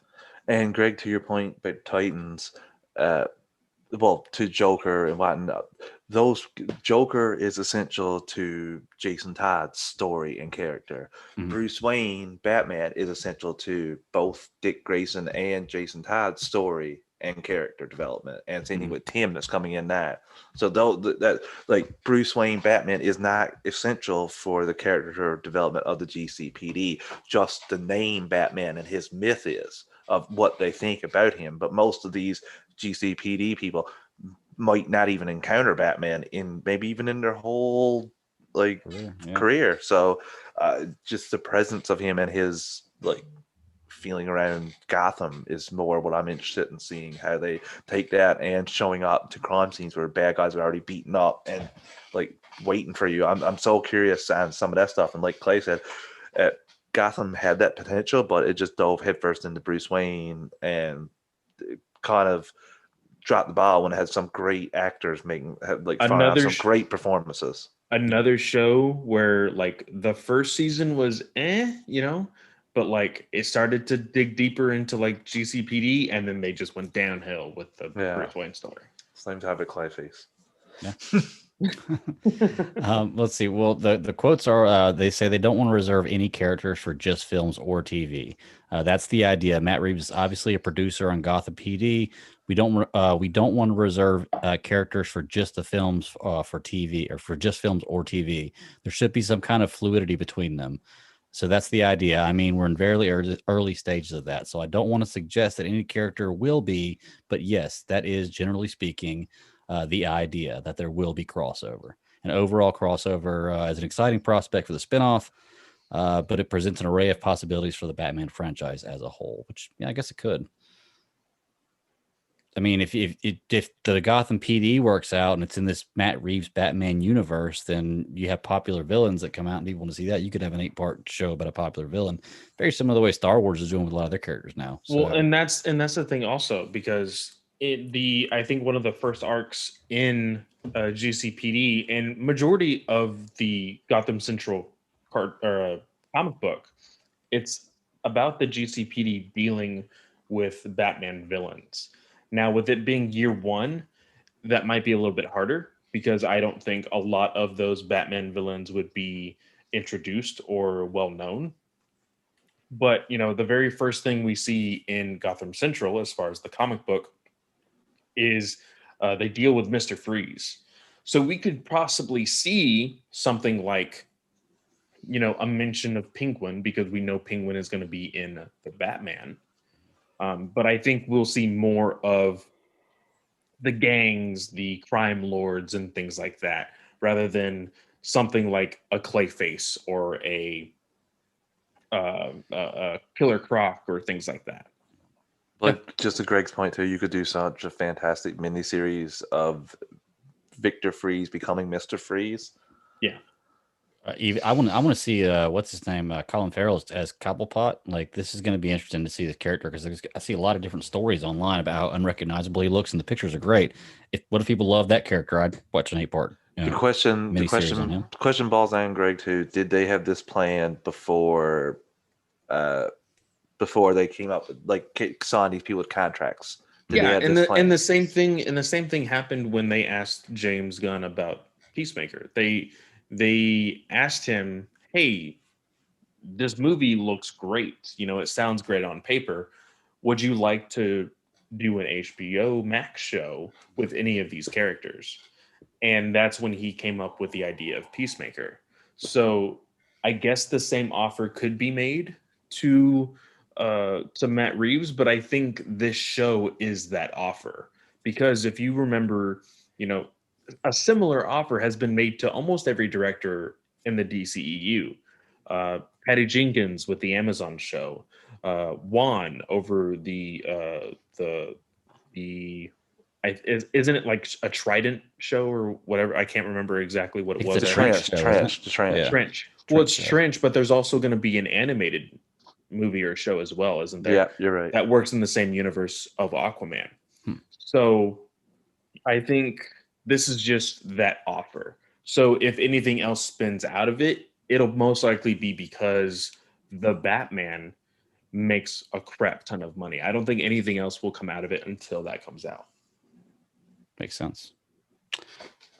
And Greg, to your point about Titans, well, to Joker and whatnot, those Joker is essential to Jason Todd's story and character. Mhm. Bruce Wayne, Batman, is essential to both Dick Grayson and Jason Todd's story and character development. And same thing with Tim that's coming in that. So though that like Bruce Wayne, Batman is not essential for the character development of the GCPD. Just the name Batman and his myth is of what they think about him. But most of these GCPD people might not even encounter Batman in maybe even in their whole like career. So just the presence of him and his like feeling around Gotham is more what I'm interested in seeing, how they take that and showing up to crime scenes where bad guys are already beaten up and like waiting for you. I'm so curious on some of that stuff. And like Clay said, Gotham had that potential, but it just dove headfirst into Bruce Wayne and kind of dropped the ball when it had some great actors making like some great performances. Another show where like the first season was you know, but like it started to dig deeper into like GCPD, and then they just went downhill with the Bruce Wayne story. Same type of Clayface. Yeah. Let's see. Well, the quotes are they say they don't want to reserve any characters for just films or TV. That's the idea. Matt Reeves is obviously a producer on Gotham PD. We don't want to reserve characters for just the films for TV or for just films or TV. There should be some kind of fluidity between them. So that's the idea. I mean, we're in very early stages of that. So I don't want to suggest that any character will be, but yes, that is generally speaking the idea that there will be crossover. An overall crossover is an exciting prospect for the spinoff, but it presents an array of possibilities for the Batman franchise as a whole, which I guess it could. I mean, if the Gotham PD works out and it's in this Matt Reeves Batman universe, then you have popular villains that come out and people want to see that. You could have an 8-part show about a popular villain, very similar to the way Star Wars is doing with a lot of their characters now. So. Well, and that's the thing also, because I think one of the first arcs in GCPD and majority of the Gotham Central comic book, it's about the GCPD dealing with Batman villains. Now, with it being year one, that might be a little bit harder because I don't think a lot of those Batman villains would be introduced or well known. But, you know, the very first thing we see in Gotham Central, as far as the comic book, is they deal with Mr. Freeze. So we could possibly see something like, you know, a mention of Penguin, because we know Penguin is going to be in the Batman. But I think we'll see more of the gangs, the crime lords, and things like that, rather than something like a Clayface or a Killer Croc or things like that. But just to Greg's point too, you could do such a fantastic miniseries of Victor Freeze becoming Mr. Freeze. Yeah. I want to see what's his name, Colin Farrell as Cobblepot. Like, this is going to be interesting to see this character, because I see a lot of different stories online about how unrecognizable he looks, and the pictures are great. What if people love that character? I'd watch an 8-part. The question balls down, Greg, too. Did they have this plan before they came up with, like, signing these people with contracts? And the same thing happened when they asked James Gunn about Peacemaker. they asked him, "Hey, this movie looks great. You know, it sounds great on paper. Would you like to do an HBO Max show with any of these characters?" And that's when he came up with the idea of Peacemaker. So I guess the same offer could be made to Matt Reeves, but I think this show is that offer, because if you remember, you know, a similar offer has been made to almost every director in the DCEU. Patty Jenkins with the Amazon show, Juan over the isn't it like a Trident show or whatever? I can't remember exactly what it It's was. a Trench show, isn't it? Trench. Yeah. Trench. Well, it's Trench, yeah. Trench, but there's also going to be an animated movie or show as well, isn't there? Yeah, you're right. That works in the same universe of Aquaman. Hmm. So I think this is just that offer. So if anything else spins out of it, it'll most likely be because the Batman makes a crap ton of money. I don't think anything else will come out of it until that comes out. Makes sense.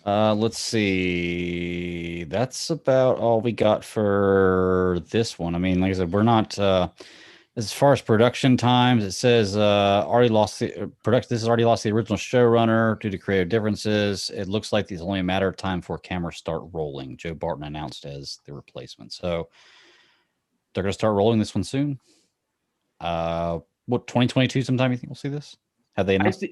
Let's see. That's about all we got for this one. I mean, like I said, we're not as far as production times. It says already lost the production. This has already lost the original showrunner due to creative differences. It looks like it's only a matter of time before cameras start rolling. Joe Barton announced as the replacement. So they're going to start rolling this one soon. What 2022? Sometime you think we'll see this? Have they announced?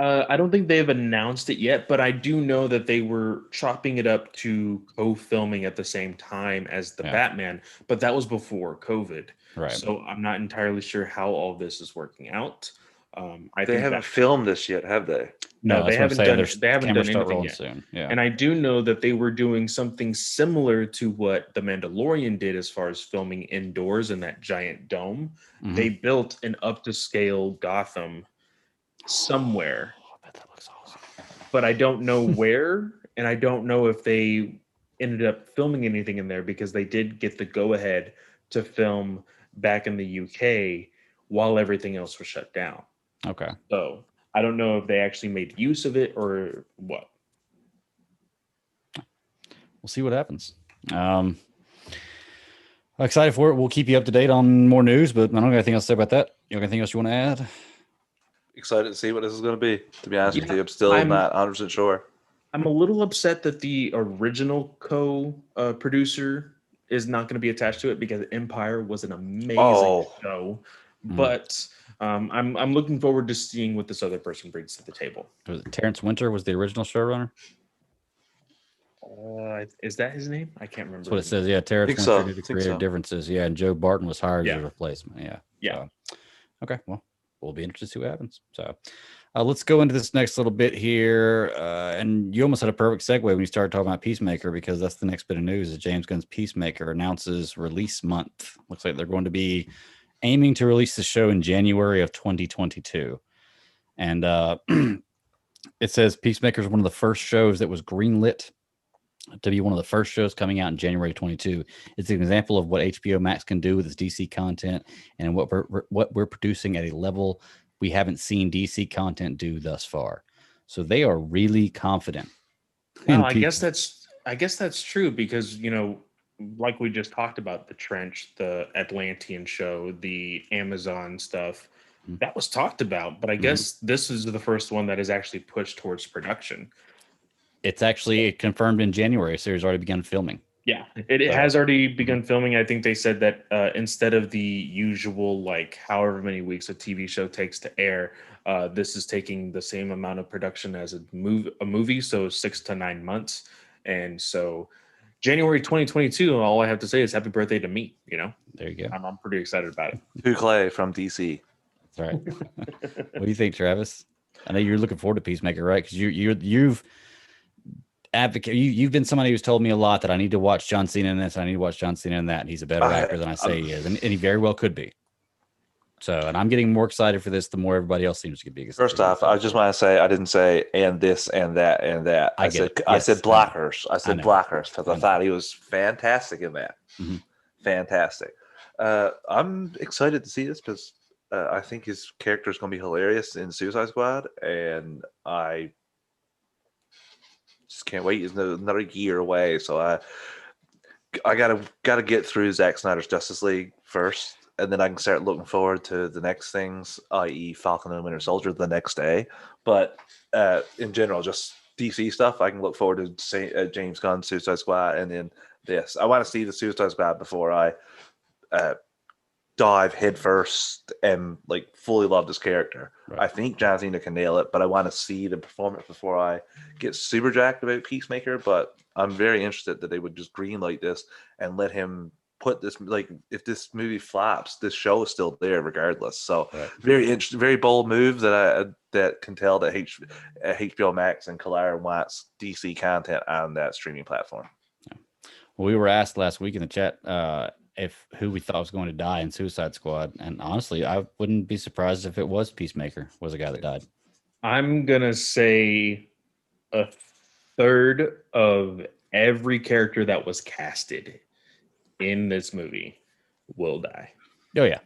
I don't think they've announced it yet, but I do know that they were chopping it up to co-filming at the same time as the Batman, but that was before COVID. Right. So I'm not entirely sure how all this is working out. They haven't filmed this yet, have they? No, they haven't done. They haven't done anything yet. Soon. Yeah. And I do know that they were doing something similar to what The Mandalorian did as far as filming indoors in that giant dome. Mhm. They built an up-to-scale Gotham somewhere. I bet that looks awesome. But I don't know where, and I don't know if they ended up filming anything in there, because they did get the go-ahead to film back in the UK while everything else was shut down. Okay. So I don't know if they actually made use of it or what. We'll see what happens. Excited for it. We'll keep you up to date on more news, but I don't got anything else to say about that. You have anything else you want to add? Excited to see what this is going to be. To be honest with you, I'm still not 100% sure. I'm a little upset that the original co-producer is not going to be attached to it, because Empire was an amazing show. But I'm looking forward to seeing what this other person brings to the table. Was it Terrence Winter was the original showrunner? Is that his name? I can't remember. That's what it says. Yeah, Terrence Winter due to creative differences. Yeah, and Joe Barton was hired as a replacement. Yeah. Yeah. So, okay. Well, we'll be interested to see what happens. So let's go into this next little bit here. And you almost had a perfect segue when you started talking about Peacemaker, because that's the next bit of news. Is James Gunn's Peacemaker announces release month. Looks like they're going to be aiming to release the show in January of 2022. And it says Peacemaker is one of the first shows that was greenlit to be one of the first shows coming out in January 22. It's an example of what HBO Max can do with its DC content, and what we're producing at a level we haven't seen DC content do thus far. So they are really confident. Well, I guess that's true, because, you know, like we just talked about, the Trench, the Atlantean show, the Amazon stuff, that was talked about, but I guess this is the first one that is actually pushed towards production. It's actually confirmed in January. So it's already begun filming. Yeah, it has already begun filming. I think they said that instead of the usual, like, however many weeks a TV show takes to air, this is taking the same amount of production as a movie, so 6 to 9 months. And so January 2022, all I have to say is happy birthday to me, you know? There you go. I'm pretty excited about it. To Clay from DC. That's right. What do you think, Travis? I know you're looking forward to Peacemaker, right? Because you've you've been somebody who's told me a lot that I need to watch John Cena in this, I need to watch John Cena in that, and he's a better actor than I say he is, and he very well could be. So, and I'm getting more excited for this the more everybody else seems to be excited. First off, I just want to say I didn't say and this and that and that. I said Blackhurst. I said Blackhurst, because I thought he was fantastic in that. Mm-hmm. Fantastic. I'm excited to see this, because I think his character is going to be hilarious in Suicide Squad, and I just can't wait. It's another year away, so I gotta get through Zack Snyder's Justice League first, and then I can start looking forward to the next things, i.e., Falcon and Winter Soldier the next day. But in general, just DC stuff, I can look forward to James Gunn's Suicide Squad, and then this. I want to see the Suicide Squad before I dive headfirst and like fully love this character. Right. I think John Cena can nail it, but I want to see the performance before I get super jacked about Peacemaker. But I'm very interested that they would just greenlight this and let him put this, like, if this movie flops, this show is still there regardless. So very interesting, very bold move that can tell that HBO Max and Collider wants DC content on that streaming platform. Well, we were asked last week in the chat if who we thought was going to die in Suicide Squad, and honestly, I wouldn't be surprised if it was Peacemaker was the guy that died. I'm gonna say a third of every character that was casted in this movie will die. Oh yeah,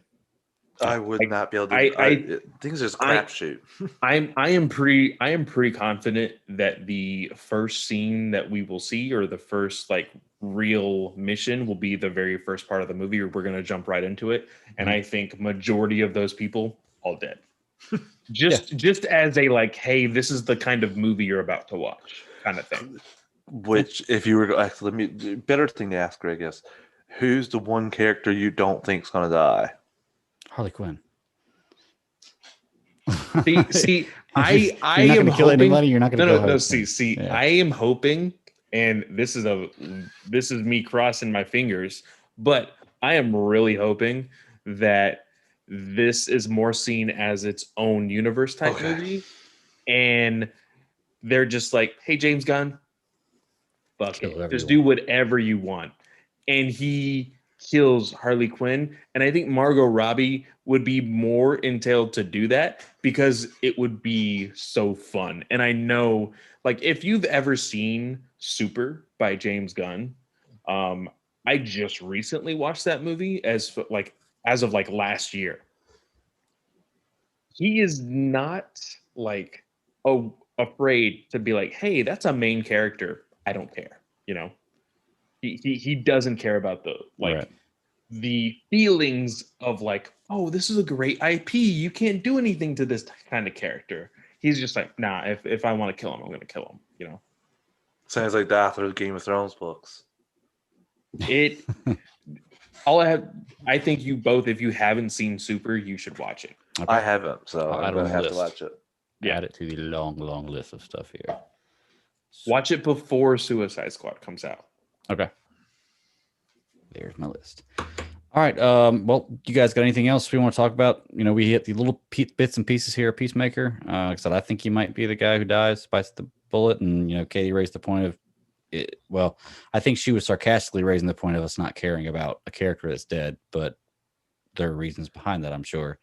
I would not be able to. Things are just crapshoot. I am pretty confident that the first scene that we will see, or the first like real mission, will be the very first part of the movie. We're going to jump right into it, and I think majority of those people all dead. just as a like, hey, this is the kind of movie you're about to watch, kind of thing. Which, if you were actually, better thing to ask, Greg, is who's the one character you don't think's going to die? Harley Quinn. See, I you're not am kill hoping. Anybody, you're not going to No. See, yeah. I am hoping, and this is me crossing my fingers, but I am really hoping that this is more seen as its own universe type movie, and they're just like, hey, James Gunn, fuck it, just do whatever you want, and he kills Harley Quinn, and I think Margot Robbie would be more entailed to do that because it would be so fun. And I know, like, if you've ever seen Super by James Gunn, I just recently watched that movie as of last year. He is not like afraid to be like, hey, that's a main character. I don't care, you know. He doesn't care about the feelings of like, oh, this is a great IP. You can't do anything to this kind of character. He's just like, nah, if I want to kill him, I'm going to kill him, you know? Sounds like the author of Game of Thrones books. I think you both, if you haven't seen Super, you should watch it. Okay. I haven't, so I'm going to have to watch it. Yeah. Add it to the long list of stuff here. Watch it before Suicide Squad comes out. Okay. There's my list. All right. Well, you guys got anything else we want to talk about? You know, we hit the little bits and pieces here of Peacemaker. Like I said, I think he might be the guy who dies, bites the bullet. And, you know, Katie raised the point of it. Well, I think she was sarcastically raising the point of us not caring about a character that's dead, but there are reasons behind that, I'm sure,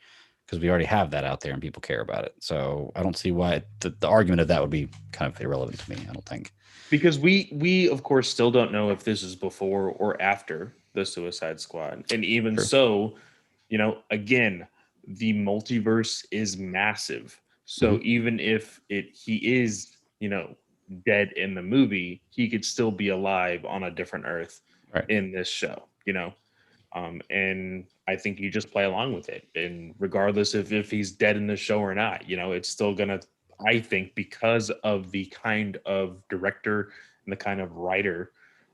because we already have that out there and people care about it. So I don't see why the argument of that would be kind of irrelevant to me, I don't think. Because we of course still don't know if this is before or after the Suicide Squad. And even so, you know, again, the multiverse is massive. So even if he is, you know, dead in the movie, he could still be alive on a different Earth in this show, you know. And I think you just play along with it. And regardless if he's dead in the show or not, you know, it's still gonna, I think, because of the kind of director and the kind of writer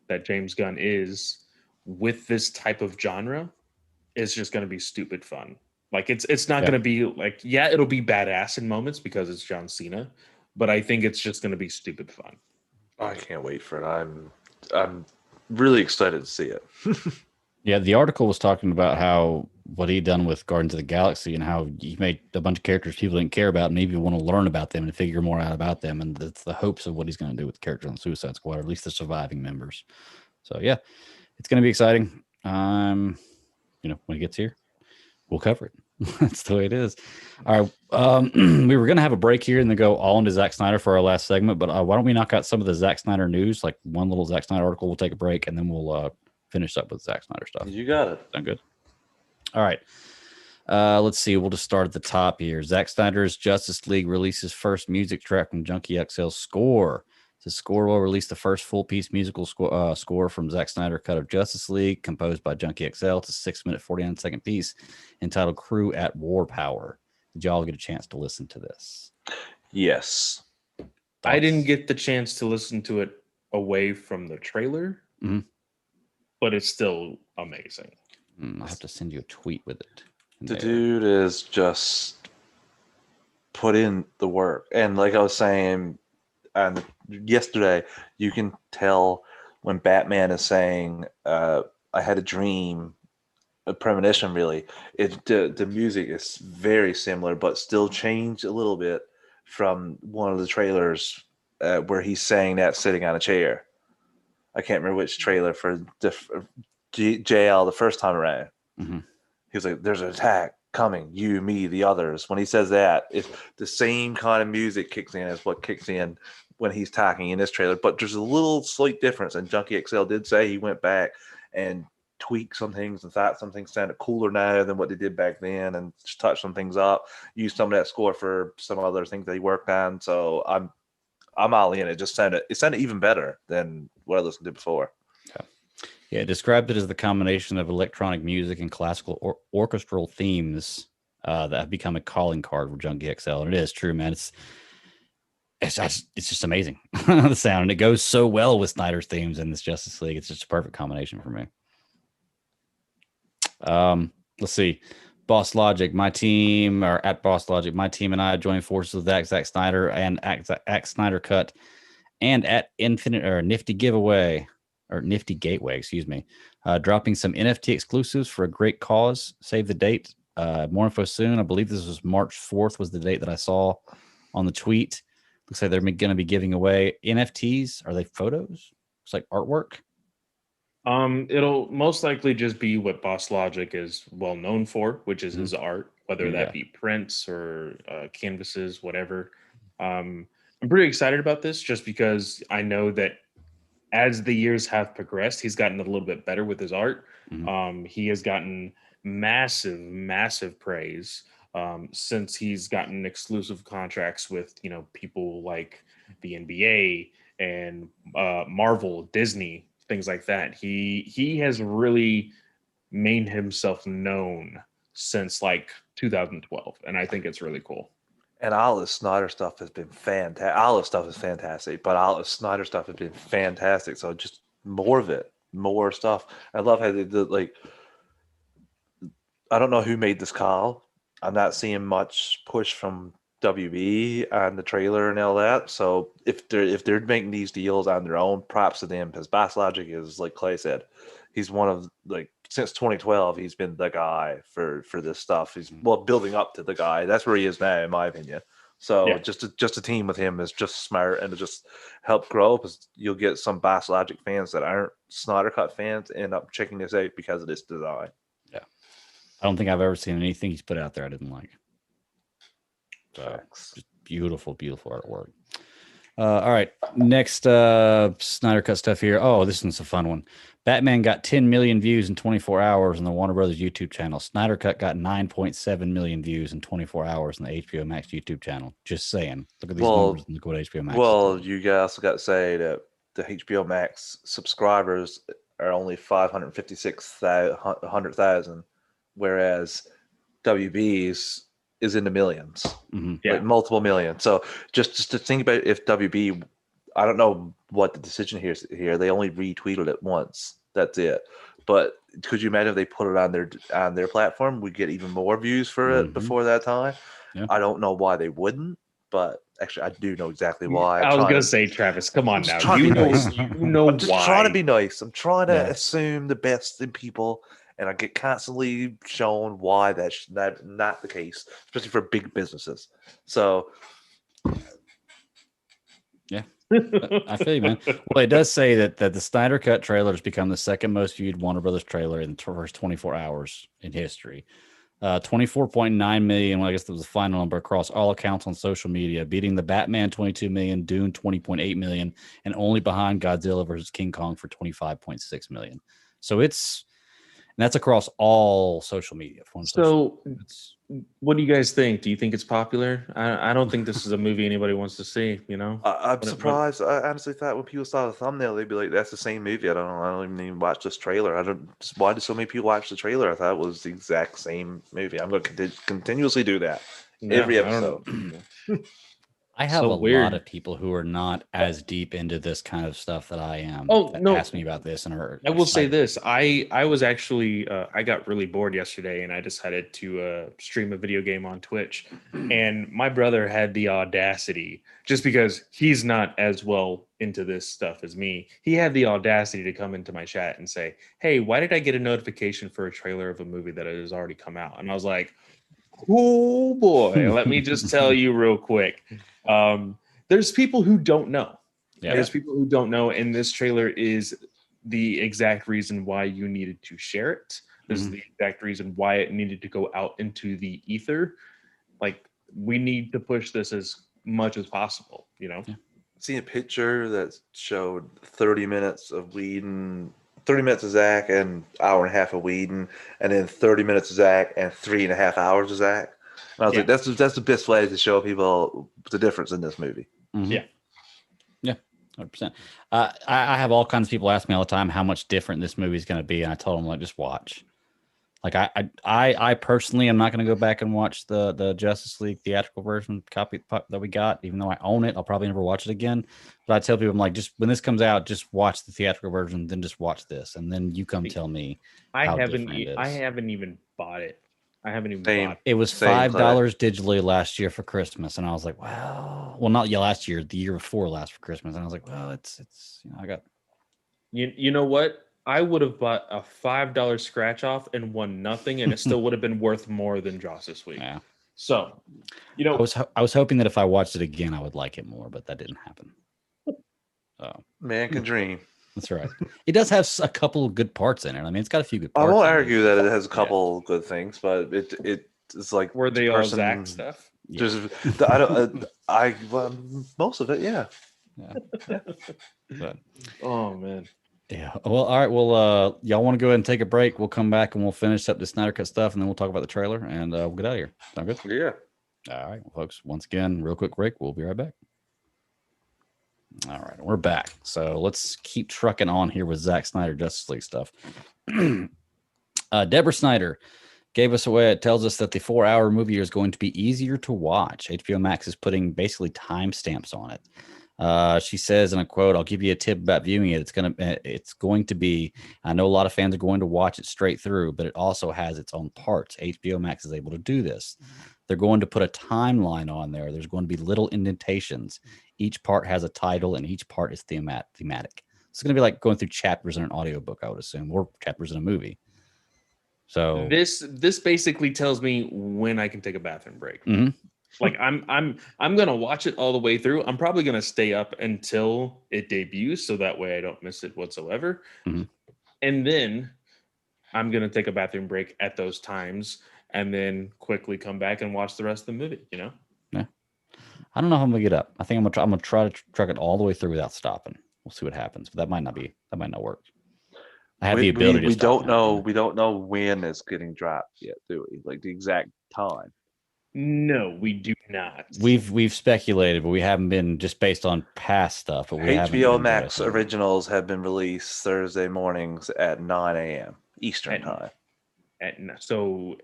that James Gunn is with this type of genre, it's just going to be stupid fun. Like it's not going to be like, yeah, it'll be badass in moments because it's John Cena, but I think it's just going to be stupid fun. I can't wait for it. I'm really excited to see it. Yeah, the article was talking about how what he'd done with Guardians of the Galaxy and how he made a bunch of characters people didn't care about and maybe want to learn about them and figure more out about them. And that's the hopes of what he's going to do with the characters on the Suicide Squad, or at least the surviving members. So, yeah, it's going to be exciting. You know, when it gets here, we'll cover it. That's the way it is. All right. We were going to have a break here and then go all into Zack Snyder for our last segment. But why don't we knock out some of the Zack Snyder news, like one little Zack Snyder article? We'll take a break and then we'll finish up with Zack Snyder stuff. You got it. Sound good? All right. Let's see. We'll just start at the top here. Zack Snyder's Justice League releases first music track from Junkie XL's score. This The score will release the first full-piece musical score from Zack Snyder cut of Justice League, composed by Junkie XL. It's a 6-minute, 49-second piece entitled Crew at War Power. Did y'all get a chance to listen to this? Yes. Thoughts? I didn't get the chance to listen to it away from the trailer, but it's still amazing. I'll have to send you a tweet with it. The dude is just put in the work. And like I was saying yesterday, you can tell when Batman is saying, I had a dream, a premonition, really. The music is very similar, but still changed a little bit from one of the trailers where he's saying that sitting on a chair. I can't remember which trailer for JL the first time around. He was like, there's an attack coming, you, me, the others. When he says that, it's the same kind of music kicks in as what kicks in when he's talking in this trailer, but there's a little slight difference. And Junkie XL did say he went back and tweaked some things and thought some things sounded cooler now than what they did back then, and just touched some things up, used some of that score for some other things that he worked on. So I'm all in. It sounded even better than what I listened to before. Yeah, it described it as the combination of electronic music and classical orchestral themes that have become a calling card for Junkie XL. And it is true, man. It's just amazing, the sound. And it goes so well with Snyder's themes in this Justice League. It's just a perfect combination for me. Let's see. Boss Logic, my team, and I joined forces with Zack Snyder and at Snyder Cut and at Nifty Gateway, dropping some NFT exclusives for a great cause. Save the date. More info soon. I believe this was March 4th was the date that I saw on the tweet. Looks like they're going to be giving away NFTs. Are they photos? It's like artwork. It'll most likely just be what Boss Logic is well known for, which is his art, whether that be prints or canvases, whatever. I'm pretty excited about this just because I know that as the years have progressed, he's gotten a little bit better with his art. He has gotten massive praise since he's gotten exclusive contracts with, people like the NBA and Marvel, Disney, things like that. He has really made himself known since like 2012, and I think it's really cool. And all the Snyder stuff has been fantastic. All the stuff is fantastic, but all the Snyder stuff has been fantastic. So just more of it, more stuff. I love how they did, like, I don't know who made this call. I'm not seeing much push from WB on the trailer and all that. So if they're making these deals on their own, props to them, because Boss Logic is, like Clay said, he's one of, like, since 2012, he's been the guy for this stuff. He's building up to the guy. That's where he is now, in my opinion. So just a team with him is just smart, and to just help grow, because you'll get some Boss Logic fans that aren't Snyder Cut fans end up checking this out because of this design. Yeah, I don't think I've ever seen anything he's put out there I didn't like. So just beautiful artwork. All right, next Snyder Cut stuff here. Oh, this one's a fun one. Batman got 10 million views in 24 hours on the Warner Brothers YouTube channel. Snyder Cut got 9.7 million views in 24 hours on the HBO Max YouTube channel. Just saying. Look at these numbers and look what HBO Max is doing. You also got to say that the HBO Max subscribers are only 556,000, whereas WB's is in the millions, like multiple millions. So just to think about, if WB, I don't know what the decision here. They only retweeted it once. That's it. But could you imagine if they put it on their platform, we'd get even more views for it before that time? Yeah. I don't know why they wouldn't, but actually I do know exactly why. I was going to say, Travis, come on now. You know I'm just trying to be nice. I'm trying to assume the best in people, and I get constantly shown why that's not the case, especially for big businesses. So yeah, I feel you, man. Well, it does say that the Snyder Cut trailer has become the second most viewed Warner Brothers trailer in the first 24 hours in history. 24.9 million. Well, I guess that was the final number across all accounts on social media, beating the Batman 22 million, Dune 20.8 million, and only behind Godzilla versus King Kong for 25.6 million. So that's across all social media. What do you guys think? Do you think it's popular? I don't think this is a movie anybody wants to see. You know, I'm What- surprised. I honestly thought when people saw the thumbnail, they'd be like, "That's the same movie." I don't know. I don't even watch this trailer. I don't. Why did so many people watch the trailer? I thought it was the exact same movie. I'm going to continuously do that every Yeah, I episode. don't know. I have So a lot weird. of people who are not as deep into this kind of stuff that I am. Oh, that no. ask me about this and are I will say excited. this: I was actually I got really bored yesterday, and I decided to stream a video game on Twitch. And my brother had the audacity, just because he's not as well into this stuff as me, he had the audacity to come into my chat and say, "Hey, why did I get a notification for a trailer of a movie that has already come out?" And I was like, "Oh boy, let me just tell you real quick." There's people who don't know. Yeah. There's people who don't know, and this trailer is the exact reason why you needed to share it. This is Mhm. the exact reason why it needed to go out into the ether. Like, we need to push this as much as possible, you know? Yeah. Seen a picture that showed 30 minutes of Whedon, 30 minutes of Zach, and hour and a half of Whedon, and then 30 minutes of Zach and 3.5 hours of Zach. And I was Yeah. like, that's the best way to show people the difference in this movie. Mhm. Yeah. Yeah, 100%. I have all kinds of people ask me all the time how much different this movie is going to be, and I told them, like, just watch. Like, I personally am not going to go back and watch the Justice League theatrical version copy that we got, even though I own it. I'll probably never watch it again. But I tell people, I'm like, just when this comes out, just watch the theatrical version, then just watch this, and then you come tell me how different it is. I haven't even bought it. I haven't even Same. bought It was Same, $5 digitally last year for Christmas, and I was like, well, not last year, the year before last for Christmas, and I was like, well, it's I got. You know what? I would have bought a $5 scratch off and won nothing, and it still would have been worth more than Joss Week. Yeah. So, you know, I was hoping that if I watched it again, I would like it more, but that didn't happen. So Man can dream. that's right. It does have a couple of good parts in it. I mean, it's got a few good I parts. won't in argue it. that it has a couple good things, but it's like were they the all person- Zach stuff? Yeah. Just I don't well, most of it, yeah. But Oh man. yeah. Well, all right. Well, y'all want to go ahead and take a break? We'll come back and we'll finish up the Snyder Cut stuff, and then we'll talk about the trailer, and we'll get out of here. Sound good? Yeah. All right, well, folks. Once again, real quick break. We'll be right back. All right, we're back. So let's keep trucking on here with Zack Snyder Justice League stuff. Deborah Snyder gave us away. It tells us that the 4-hour movie is going to be easier to watch. HBO Max is putting basically timestamps on it. She says in a quote, "I'll give you a tip about viewing it. It's going to be. I know a lot of fans are going to watch it straight through, but it also has its own parts. HBO Max is able to do this. They're going to put a timeline on there. There's going to be little indentations. Each part has a title, and each part is thematic. It's going to be like going through chapters in an audiobook, I would assume, or chapters in a movie. So This basically tells me when I can take a bathroom break. Mhm. Like I'm gonna watch it all the way through. I'm probably gonna stay up until it debuts, so that way I don't miss it whatsoever. Mhm. And then I'm gonna take a bathroom break at those times, and then quickly come back and watch the rest of the movie. You know? I don't know how I'm gonna get up. I think I'm gonna try to truck it all the way through without stopping. We'll see what happens, but that might not work. I have the ability to we stop don't now, know but- we don't know when it's getting dropped yet, do we? Like the exact time. No, we do not. We've speculated, but we haven't been just based on past stuff. But we haven't HBO been Max very- originals have been released Thursday mornings at 9 a.m. Eastern time. So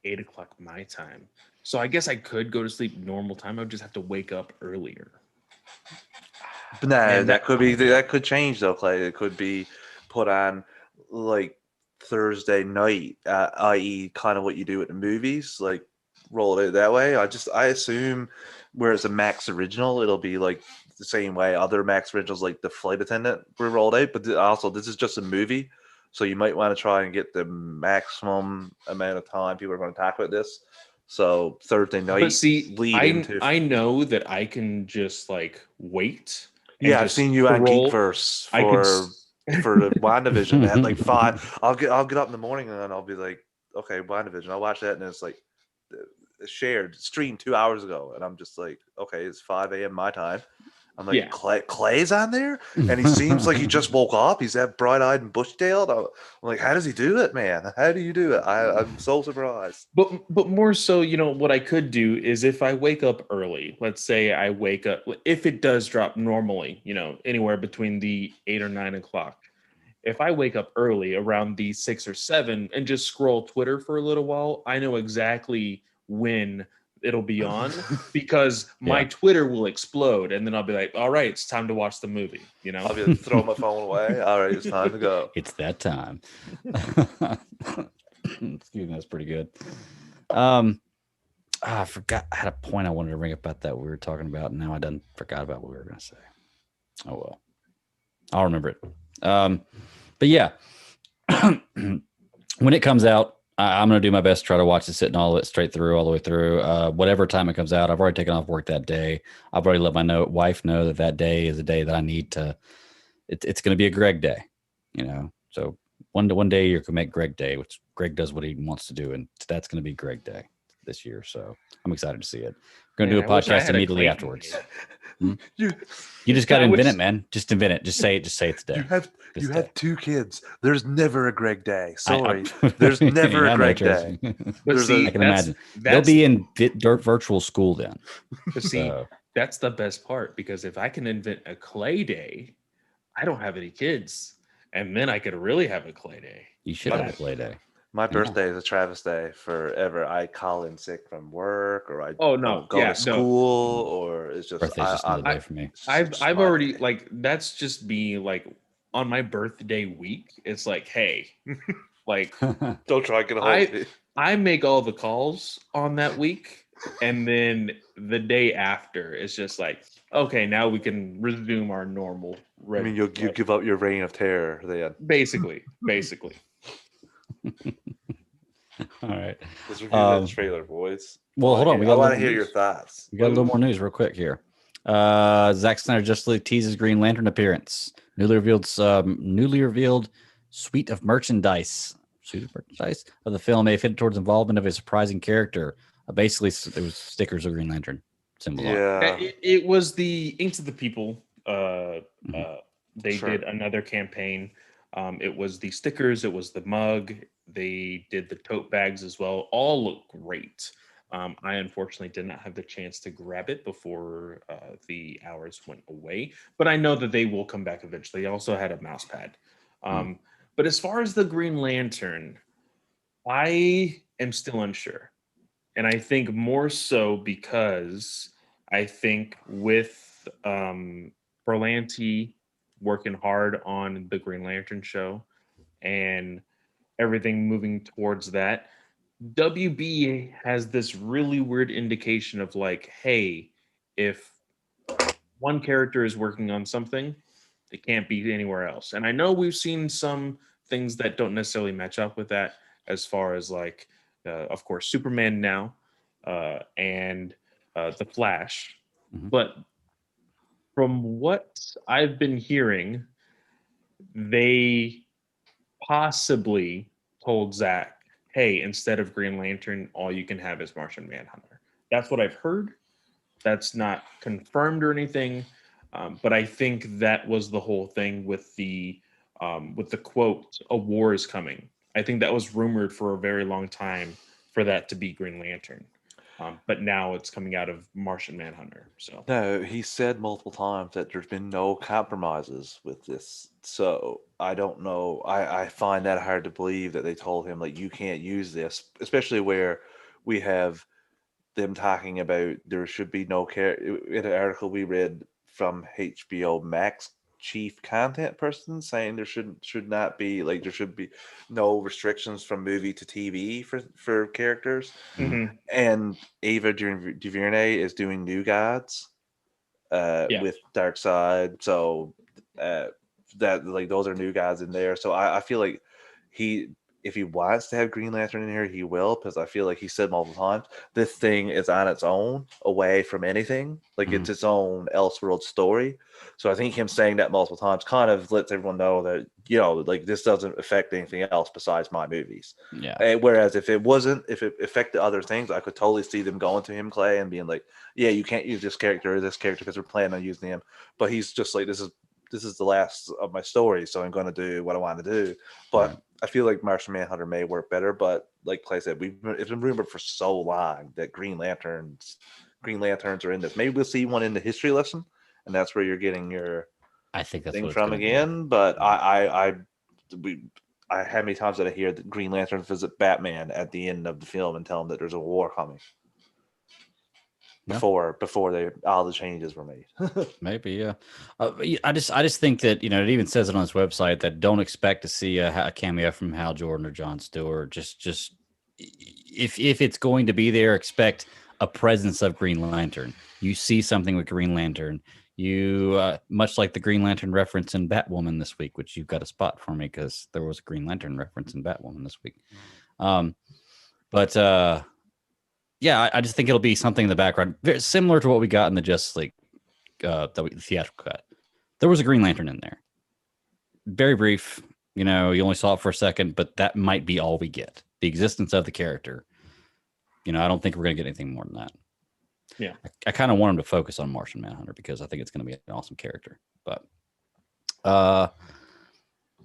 8 o'clock my time. So I guess I could go to sleep normal time. I would just have to wake up earlier. But nah, Man, that could change though, Clay. It could be put on like Thursday night, i.e., kind of what you do at the movies, like roll it out that way. I assume where it's a Max original, it'll be like the same way other Max originals, like the Flight Attendant, were rolled out. But also, this is just a movie, so you might want to try and get the maximum amount of time people are going to talk about this. So Thursday night, But see, lead into. I know that I can just like wait. and Yeah, I've just seen you on scroll. Geekverse I could for the WandaVision at like 5. I'll get up in the morning and I'll be like, okay, WandaVision. I'll watch that and it's like shared streamed 2 hours ago, and I'm just like, okay, it's 5 a.m. my time. I'm like, Yeah. Clay's on there, and he seems like he just woke up. He's that bright-eyed and bush-tailed. I'm like, how does he do it, man? How do you do it? I'm so surprised. But more so, what I could do is if I wake up early, let's say I wake up, if it does drop normally, anywhere between the 8 or 9 o'clock. If I wake up early around the 6 or 7 and just scroll Twitter for a little while, I know exactly when it'll be on because my Twitter will explode, and then I'll be like, all right, it's time to watch the movie. I'll be like, throw my phone away. All right, it's time to go. It's that time. Excuse me, that's pretty good. I forgot. I had a point I wanted to bring up about that we were talking about, and now I done forgot about what we were going to say. Oh well, I'll remember it. But yeah, when it comes out, I'm going to do my best to try to watch it, sitting all of it straight through, all the way through. Whatever time it comes out, I've already taken off work that day. I've already let my wife know that day is a day that I need to. It's going to be a Greg day, So one day you can make Greg Day, which Greg does what he wants to do, and that's going to be Greg Day this year. So I'm excited to see it. We're going to do a podcast immediately afterwards. You just got to invent it, man. Just invent it. Just say it. Just say it's day. You have 2 kids. There's never a Greg Day. Sorry, there's never a Greg Day. I can imagine they'll be in virtual school then. But see, that's the best part, because if I can invent a Clay Day, I don't have any kids, and then I could really have a Clay Day. You should have a Clay Day. My birthday is a Travis Day forever. I call in sick from work, or I go to school, or it's just birthday's just another day for me. I've already that's just me on my birthday week. It's like, hey, don't try to get a hold of me. I make all the calls on that week, and then the day after it's just like, okay, now we can resume our normal. You give up your reign of terror then. Basically. All right. Let's review that trailer, boys. Well, hold on. I want to hear your thoughts. We got a little more news real quick here. Zack Snyder just teases Green Lantern appearance. Newly revealed suite of merchandise of the film may fit towards involvement of a surprising character. Basically, it was stickers of Green Lantern symbol. Yeah. It was the Inks of the People. They did another campaign. It was the stickers. It was the mug. They did the tote bags as well. All look great. I unfortunately did not have the chance to grab it before the hours went away, but I know that they will come back eventually. I also had a mouse pad. But as far as the Green Lantern, I am still unsure. And I think more so because I think with Berlanti working hard on the Green Lantern show and everything moving towards that, WB has this really weird indication of hey, if one character is working on something, it can't be anywhere else. And I know we've seen some things that don't necessarily match up with that, as far as of course, Superman now and The Flash. Mm-hmm. But from what I've been hearing, they possibly told Zack, hey, instead of Green Lantern, all you can have is Martian Manhunter. That's what I've heard. That's not confirmed or anything. But I think that was the whole thing with the quote, "A war is coming." I think that was rumored for a very long time for that to be Green Lantern. But now it's coming out of Martian Manhunter. So no, he said multiple times that there's been no compromises with this. So I don't know. I find that hard to believe that they told him you can't use this, especially where we have them talking about there should be no care. In an article we read from HBO Max chief content person saying there should not be there should be no restrictions from movie to TV for characters. Mm-hmm. And Ava DuVernay is doing New Gods with Darkseid, so that those are New Gods in there. So I feel like if he wants to have Green Lantern in here, he will, because I feel like he said multiple times, this thing is on its own, away from anything. Like it's its own Elseworld story. So I think him saying that multiple times kind of lets everyone know that, you know, like this doesn't affect anything else besides my movies. Yeah. Whereas if it affected other things, I could totally see them going to him, Clay, and being like, yeah, you can't use this character or this character because we're planning on using him. But he's just like, this is the last of my story, so I'm going to do what I want to do. But I feel like Martian Manhunter may work better. But like Clay said, it's been rumored for so long that Green Lanterns are in this. Maybe we'll see one in the history lesson, and that's where you're getting your I think that's thing what it's from gonna again. be. But I how many times did I hear that Green Lantern visit Batman at the end of the film and tell him that there's a war coming? Before all the changes were made. Maybe, yeah. I just think that, you know, it even says it on his website that don't expect to see a cameo from Hal Jordan or John Stewart. Just if it's going to be there, expect a presence of Green Lantern. You see something with Green Lantern. You much like the Green Lantern reference in Batwoman this week, which you've got a spot for me because there was a Green Lantern reference in Batwoman this week. But yeah, I just think it'll be something in the background, very similar to what we got in the Justice League, the theatrical cut. There was a Green Lantern in there, very brief. You know, you only saw it for a second, but that might be all we get. The existence of the character. You know, I don't think we're going to get anything more than that. Yeah, I kind of want him to focus on Martian Manhunter because I think it's going to be an awesome character. But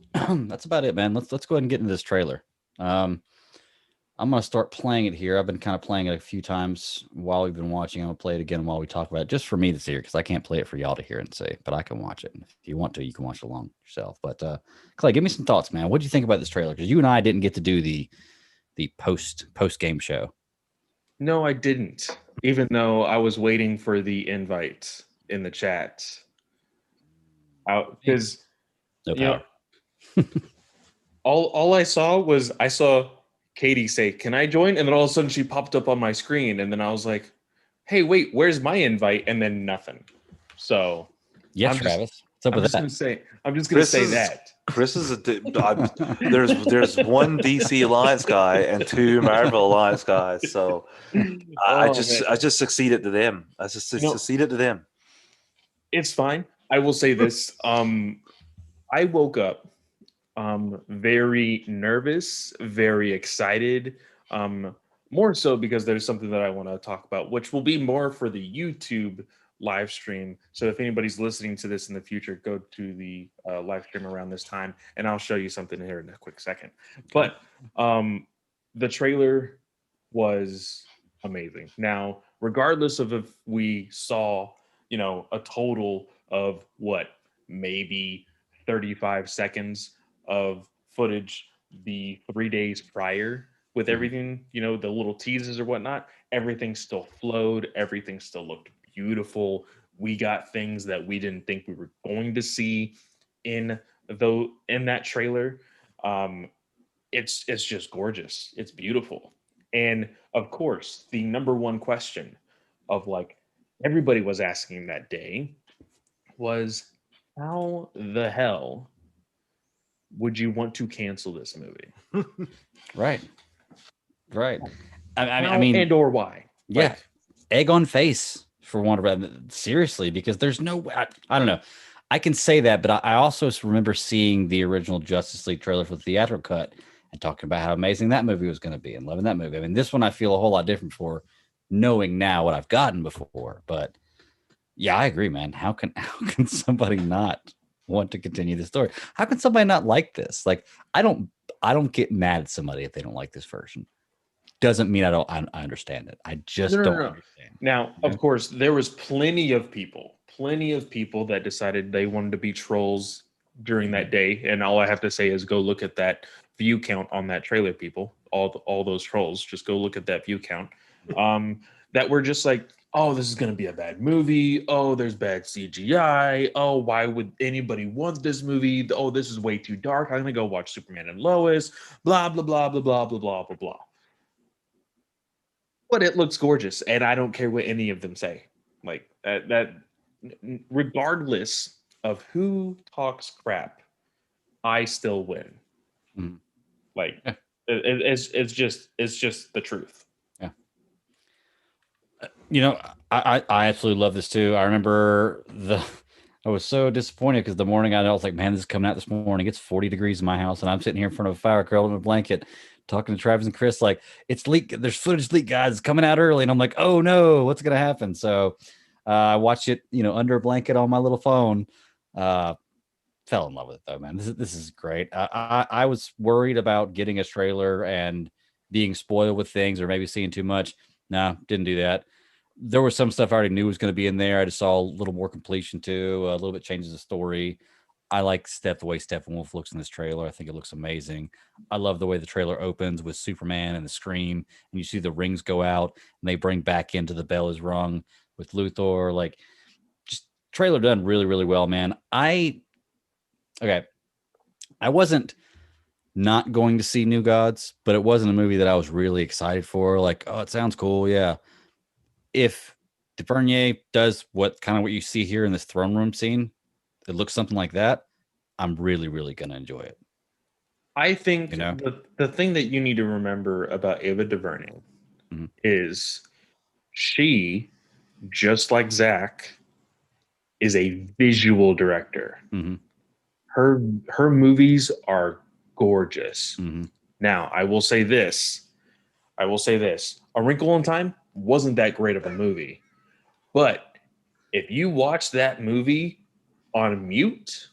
that's about it, man. Let's go ahead and get into this trailer. I'm going to start playing it here. I've been kind of playing it a few times while we've been watching. I'm going to play it again while we talk about it, just for me to see it, because I can't play it for y'all to hear and say, but I can watch it. And if you want to, you can watch it along yourself. But Clay, give me some thoughts, man. What do you think about this trailer? Because you and I didn't get to do the post game show. No, I didn't. Even though I was waiting for the invite in the chat. Because No power. all I saw Katie say, "Can I join?" And then all of a sudden she popped up on my screen, and then I was like, "Hey, wait, where's my invite?" And then nothing. So yes, Travis. What's up I'm with just that? gonna say, I'm just gonna say that. Chris is there's one DC Alliance guy and two Marvel Alliance guys. So I just succeeded to them. I just succeeded to them. It's fine. I will say this. I woke up very nervous, very excited. More so because there's something that I want to talk about, which will be more for the YouTube live stream. So if anybody's listening to this in the future, go to the live stream around this time, and I'll show you something here in a quick second. But the trailer was amazing. Now, regardless of if we saw, you know, a total of what, maybe 35 seconds of footage the 3 days prior with everything, you know, the little teasers or whatnot, everything still flowed. Everything still looked beautiful. We got things that we didn't think we were going to see in that trailer. It's just gorgeous. It's beautiful. And of course, the number one question of like everybody was asking that day was, how the hell would you want to cancel this movie? Right. I mean, and or why? Yeah, Like, egg on face for one of seriously, because there's no. I don't know. I can say that, but I also remember seeing the original Justice League trailer for the theatrical cut and talking about how amazing that movie was going to be and loving that movie. I mean, this one I feel a whole lot different for, knowing now what I've gotten before. But yeah, I agree, man. How can somebody not want to continue the story? How can somebody not like this? Like, I don't get mad at somebody if they don't like this version. Doesn't mean I understand it. I just don't understand. Now, of course, there was plenty of people that decided they wanted to be trolls during that day. And all I have to say is go look at that view count on that trailer, people. All those trolls, just go look at that view count. That were just like, oh, this is going to be a bad movie. Oh, there's bad CGI. Oh, why would anybody want this movie? Oh, this is way too dark. I'm going to go watch Superman and Lois. Blah, blah, blah, blah, blah, blah, blah, blah, blah. But it looks gorgeous, and I don't care what any of them say. Like that regardless of who talks crap, I still win. Mm. Like It's just the truth. Yeah. You know, I absolutely love this too. I remember I was so disappointed because the morning I was like, man, this is coming out this morning. It's 40 degrees in my house, and I'm sitting here in front of a fire, curled in a blanket, talking to Travis and Chris, like, it's leak. There's footage leak, guys. It's coming out early, and I'm like, oh no, what's gonna happen? So I watched it, under a blanket on my little phone. Fell in love with it though, man. This is great. I was worried about getting a trailer and being spoiled with things or maybe seeing too much. No, didn't do that. There was some stuff I already knew was going to be in there. I just saw a little more completion too, a little bit changes the story. I like the way Steppenwolf looks in this trailer. I think it looks amazing. I love the way the trailer opens with Superman and the scream, and you see the rings go out, and they bring back into the bell is rung with Luthor. Like, just trailer done really, really well, man. Okay, I wasn't not going to see New Gods, but it wasn't a movie that I was really excited for. Like, oh, it sounds cool, yeah. If DuVernay does what you see here in this throne room scene, it looks something like that, I'm really, really gonna enjoy it. I think the thing that you need to remember about Ava DuVernay is she, just like Zach, is a visual director. Mm-hmm. Her movies are gorgeous. Mm-hmm. Now, I will say this. A Wrinkle in Time wasn't that great of a movie. But if you watch that movie on mute,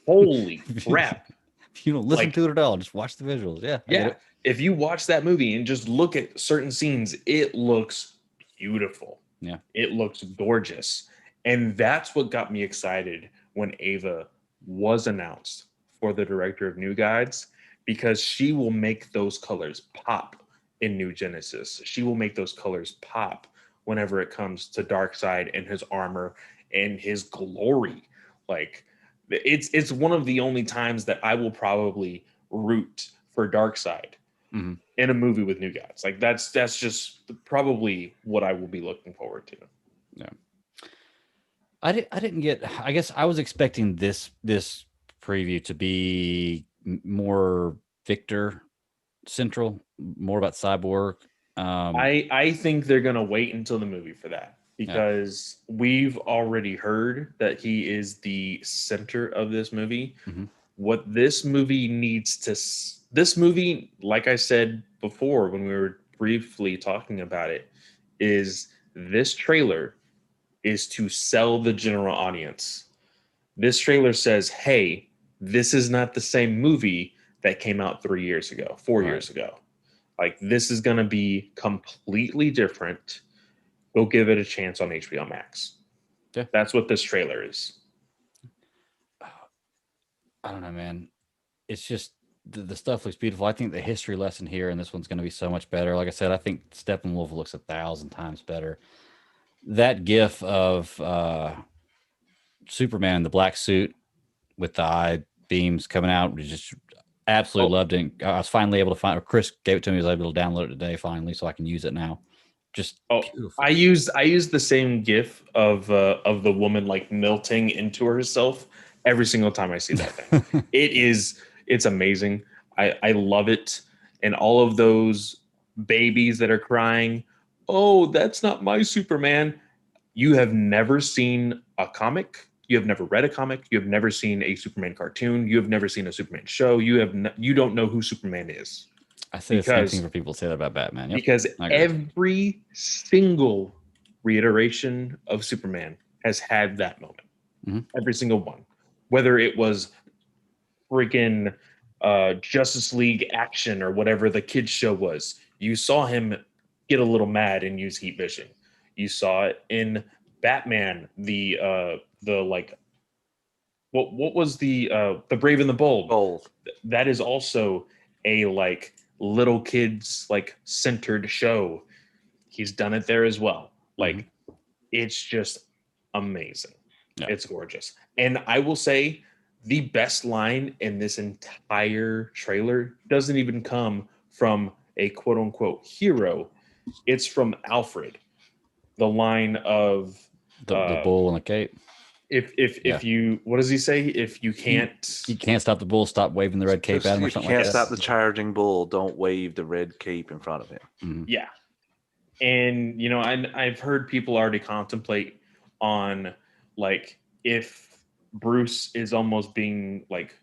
holy crap. If you don't listen to it at all, just watch the visuals. Yeah. Yeah. If you watch that movie and just look at certain scenes, it looks beautiful. Yeah. It looks gorgeous. And that's what got me excited when Ava was announced for the director of New Gods, because she will make those colors pop in New Genesis. She will make those colors pop whenever it comes to Darkseid and his armor and his glory. Like, it's one of the only times that I will probably root for Darkseid in a movie with New Gods. Like, that's just probably what I will be looking forward to. Yeah. I didn't get. I guess I was expecting this preview to be more Victor central, more about Cyborg. I think they're gonna wait until the movie for that, because we've already heard that he is the center of this movie. Mm-hmm. What this movie needs to, this movie, like I said before when we were briefly talking about it, is this trailer is to sell the general audience. This trailer says, hey, this is not the same movie that came out 4 years ago. Like, this is going to be completely different. Go give it a chance on HBO Max. Yeah. That's what this trailer is. I don't know, man. It's just the stuff looks beautiful. I think the history lesson here in this one's going to be so much better. Like I said, I think Steppenwolf looks 1,000 times better. That gif of Superman in the black suit with the eye beams coming out, just absolutely loved it. I was finally able to find, or Chris gave it to me. I was able to download it today finally, so I can use it now. Just beautiful. I used the same gif of the woman like melting into herself every single time I see that thing. It's amazing. I love it. And all of those babies that are crying, oh, that's not my Superman. You have never seen a comic. You have never read a comic. You have never seen a Superman cartoon. You have never seen a Superman show. You don't know who Superman is. I say the same thing for people say that about Batman. Yep. Because every single reiteration of Superman has had that moment. Mm-hmm. Every single one. Whether it was freaking Justice League Action or whatever the kids show was, you saw him get a little mad and use heat vision. You saw it in Batman, the like, what was the Brave and the Bold? That is also a like little kids like centered show. He's done it there as well. Like, it's just amazing. Yeah. It's gorgeous. And I will say the best line in this entire trailer doesn't even come from a quote unquote hero. It's from Alfred. The line of the bull and the cape. if you, what does he say? If you can't, You can't stop the bull, stop waving the red cape at him or You something can't like that. stop the charging bull. Don't wave the red cape in front of him. Mhm. yeah. And I've heard people already contemplate on like if Bruce is almost being like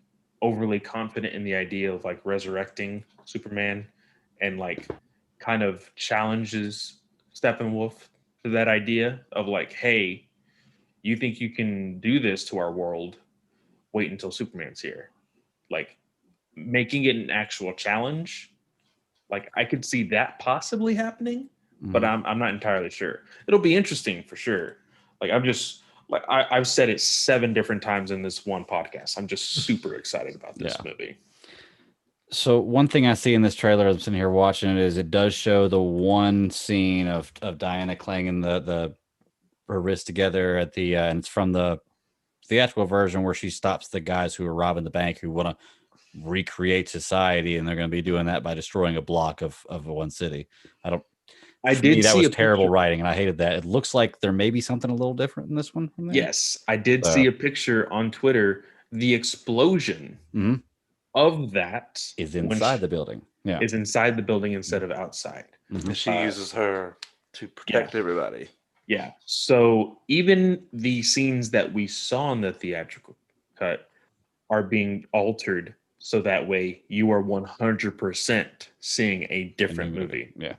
overly confident in the idea of like resurrecting Superman and like kind of challenges Steppenwolf to that idea of like, hey, you think you can do this to our world? Wait until Superman's here. Like making it an actual challenge. Like I could see that possibly happening, but Mhm. I'm not entirely sure. It'll be interesting for sure. Like I'm just like I've said it 7 different times in this one podcast. I'm just super excited about this movie. So one thing I see in this trailer, I'm sitting here watching it, is it does show the one scene of Diana clanging the her wrist together at the and it's from the theatrical version where she stops the guys who are robbing the bank who want to recreate society, and they're going to be doing that by destroying a block of one city. I For me, did that see was a terrible picture. writing, and I hated that. It looks like there may be something a little different in this one from there. Yes, I did see a picture on Twitter. The explosion Mhm. of that Is when inside the building. Yeah. is inside the building instead of outside. Mhm. And she uses her to protect everybody. Yeah. So even the scenes that we saw in the theatrical cut are being altered so that way you are 100% seeing a different movie. Yeah.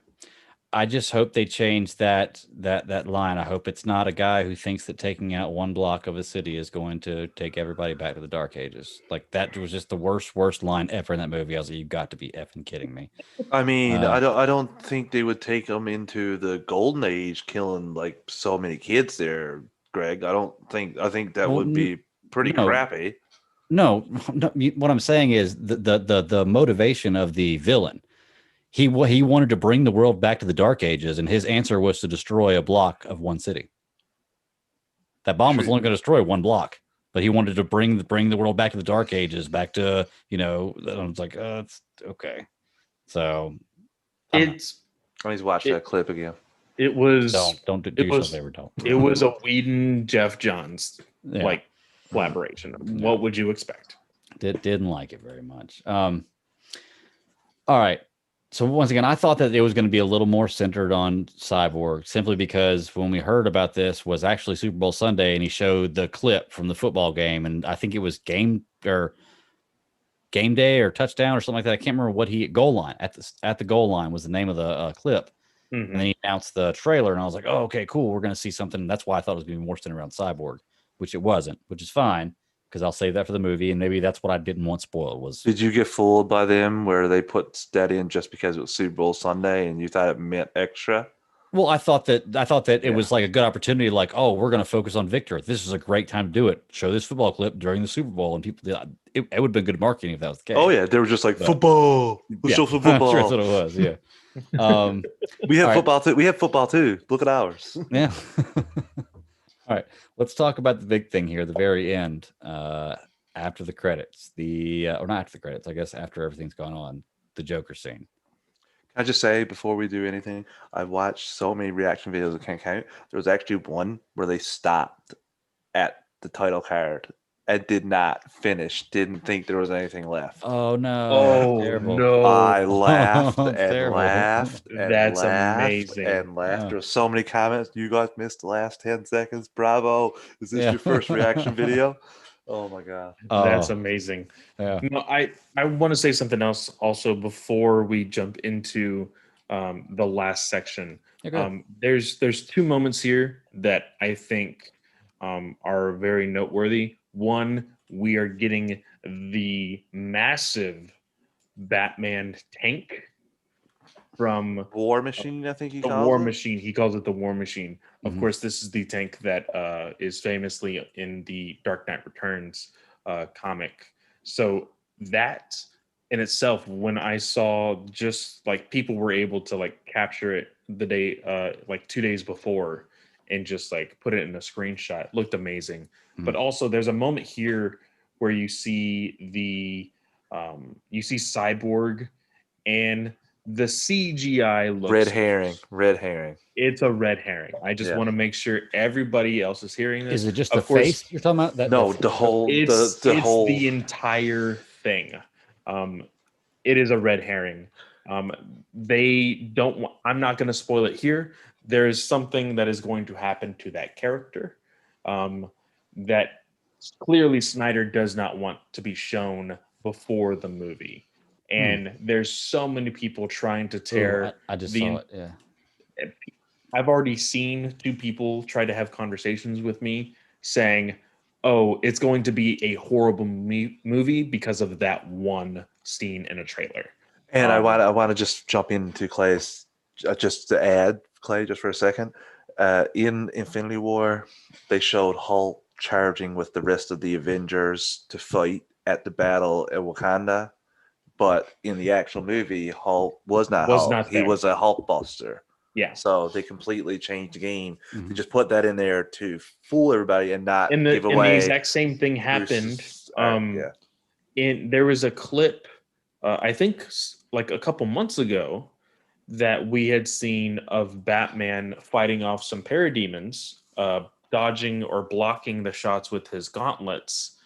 I just hope they change that line. I hope it's not a guy who thinks that taking out one block of a city is going to take everybody back to the Dark Ages. Like that was just the worst line ever in that movie. I was like, you got to be effing kidding me. I mean, I don't think they would take them into the golden age, killing like so many kids there, Greg. I think that would be pretty crappy. No, what I'm saying is the motivation of the villain. He wanted to bring the world back to the Dark Ages, and his answer was to destroy a block of one city. That bomb was only going to destroy one block, but he wanted to bring the world back to the Dark Ages, back to I was like, it's okay. So I need to watch that clip again. It was don't do yourself a favor. Don't. It was a Whedon Jeff Johns like collaboration. What would you expect? Didn't like it very much. All right. So once again, I thought that it was going to be a little more centered on Cyborg, simply because when we heard about this was actually Super Bowl Sunday, and he showed the clip from the football game, and I think it was game day or touchdown or something like that. I can't remember what goal line at the goal line was the name of the clip. Mm-hmm. And then he announced the trailer, and I was like, oh, okay, cool. We're going to see something. That's why I thought it was going to be more centered around Cyborg, which it wasn't, which is fine because I'll save that for the movie. And maybe that's what I didn't want spoiled was. Did you get fooled by them where they put that in just because it was Super Bowl Sunday and you thought it meant extra? Well, I thought that it was like a good opportunity. Like, oh, we're going to focus on Victor. This is a great time to do it. Show this football clip during the Super Bowl, and people. It would have been good marketing if that was the case. Oh yeah, they were just like football. Let's show some football. Sure, that's what it was. Yeah. We have football too. We have football too. Look at ours. Yeah. All right. Let's talk about the big thing here. The very end, after the credits, or not after the credits. I guess after everything's gone on, the Joker scene. Can I just say before we do anything, I've watched so many reaction videos I can't count. There was actually one where they stopped at the title card and did not finish, didn't think there was anything left. Oh no. Oh terrible. no. I laughed and Terrible. laughed and That's laughed amazing. and laughed. Yeah. There were so many comments. You guys missed the last 10 seconds. Bravo. Is this your first reaction video? Oh my god. That's amazing. Yeah. No, I want to say something else also before we jump into the last section. There's 2 moments here that I think are very noteworthy. One, we are getting the massive Batman tank from War Machine, I think he the calls War it. Machine. He calls it the War Machine. Of Mhm. course, this is the tank that is famously in the Dark Knight Returns comic. So that in itself, when I saw just like people were able to like capture it the day, like 2 days before, and just like put it in a screenshot, looked amazing. But also, there's a moment here where you see Cyborg and the CGI looks Red herring. It's a red herring. I just want to make sure everybody else is hearing this. Is it just of the course, face you're talking about? No, the whole the entire thing. It is a red herring. They don't want, I'm not going to spoil it here. There is something that is going to happen to that character that clearly Snyder does not want to be shown before the movie. And there's so many people trying to tear. I just saw it. Yeah. I've already seen 2 people try to have conversations with me saying, "Oh, it's going to be a horrible movie because of that one scene in a trailer." And I want to just jump into Clay's, just to add, Clay, just for a second. In Infinity War, they showed Hulk charging with the rest of the Avengers to fight at the battle at Wakanda. But in the actual movie, Hulk was not Hulk. He was a Hulkbuster. Yeah. So they completely changed the game. They just put that in there to fool everybody and not give away. And the exact same thing happened. There was a clip, I think like a couple months ago, that we had seen of Batman fighting off some parademons, dodging or blocking the shots with his gauntlets.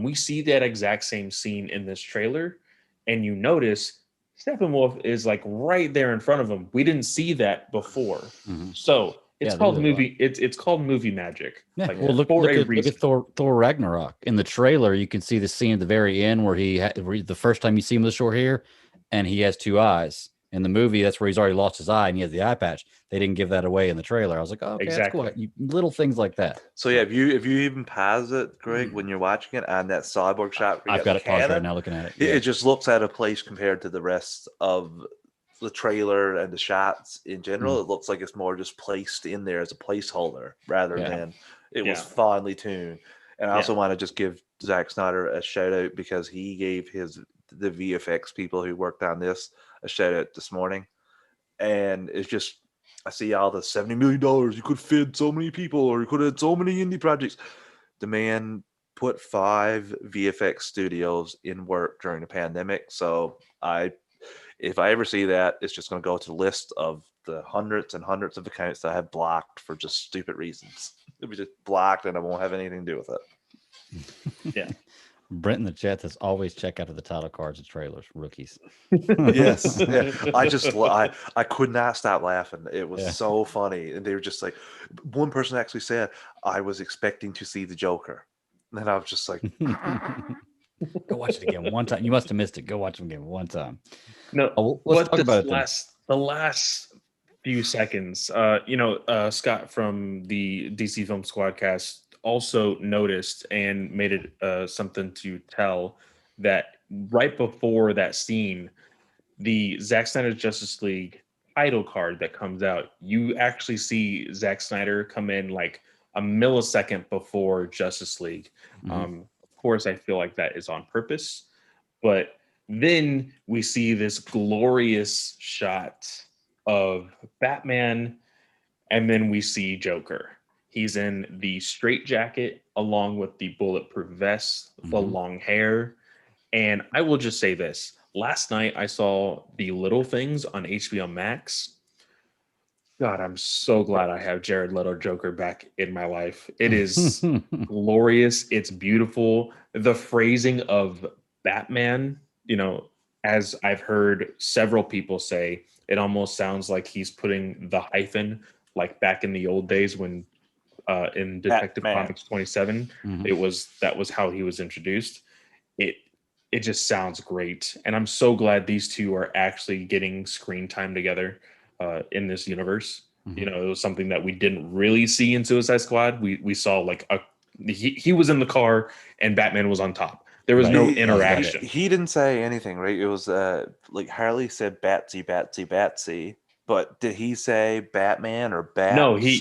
We see that exact same scene in this trailer, and you notice Steppenwolf is like right there in front of him. We didn't see that before, so it's called movie. It's called movie magic. Yeah. Like, well, look at Thor Ragnarok. In the trailer, you can see the scene at the very end where the first time you see him with the short hair, and he has 2 eyes. In the movie, that's where he's already lost his eye and he has the eye patch. They didn't give that away in the trailer. I was like, oh, okay, that's cool. Little things like that. So yeah, if you even pause it, Greg, when you're watching it, on that cyborg shot, I've got it paused right now looking at it. Yeah. It just looks out of place compared to the rest of the trailer and the shots in general. It looks like it's more just placed in there as a placeholder rather than it was finely tuned. And I also want to just give Zack Snyder a shout out because he gave the VFX people who worked on this a shout out this morning. And it's just, I see all the $70 million, you could feed so many people, or you could have so many indie projects. The man put 5 VFX studios in work during the pandemic. So if I ever see that, it's just going to go to the list of the hundreds and hundreds of accounts that I have blocked for just stupid reasons. It'll be just blocked and I won't have anything to do with it. Yeah. Brent in the chat says always check out of the title cards and trailers, rookies. Yes. Yeah. I could not stop laughing. It was so funny. And they were just like, one person actually said, I was expecting to see the Joker. And then I was just like, go watch it again one time. You must have missed it. Go watch it again one time. No, let's talk about the last few seconds. Scott from the DC Film Squadcast also noticed and made it something to tell that right before that scene, the Zack Snyder Justice League title card that comes out, you actually see Zack Snyder come in like a millisecond before Justice League. Of course, I feel like that is on purpose, but then we see this glorious shot of Batman, and then we see Joker. He's in the straight jacket along with the bulletproof vest, the long hair. And I will just say this. Last night I saw The Little Things on HBO Max. God, I'm so glad I have Jared Leto Joker back in my life. It is glorious. It's beautiful. The phrasing of Batman, as I've heard several people say, it almost sounds like he's putting the hyphen like back in the old days when in Detective Comics 27, that was how he was introduced. It just sounds great, and I'm so glad these two are actually getting screen time together in this universe. It was something that we didn't really see in Suicide Squad. We saw like he was in the car and Batman was on top. There was no interaction. He didn't say anything, right? It was like Harley said Batsy, Batsy, Batsy. But did he say Batman or Bat? No, he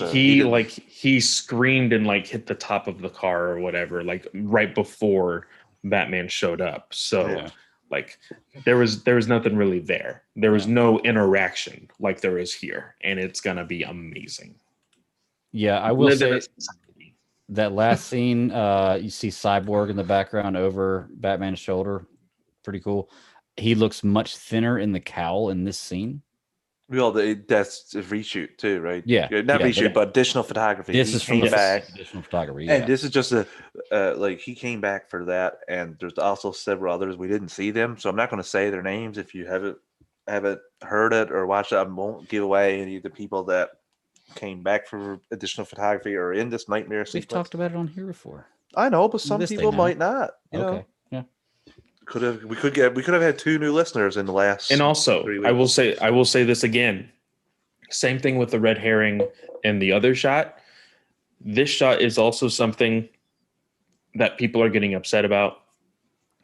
screamed and like hit the top of the car or whatever, like right before Batman showed up. So like there was nothing really there. There was no interaction like there is here, and it's gonna be amazing. Yeah, I will say that last scene, you see Cyborg in the background over Batman's shoulder. Pretty cool. he looks much thinner in the cowl in this scene. Well, that's a reshoot too, right? Yeah, Not yeah, reshoot, but additional photography. This He is from came the back, additional photography. and Yeah, this is just like he came back for that. And there's also several others we didn't see them, so I'm not going to say their names if you haven't heard it or watched it. I won't give away any of the people that came back for additional photography or in this nightmare we've sequence. talked about it on here before. I know, but some This they people know. might not. You know, Okay, yeah. we could have had 2 new listeners in the last. And also, 3 weeks. I will say this again. Same thing with the red herring and the other shot. This shot is also something that people are getting upset about.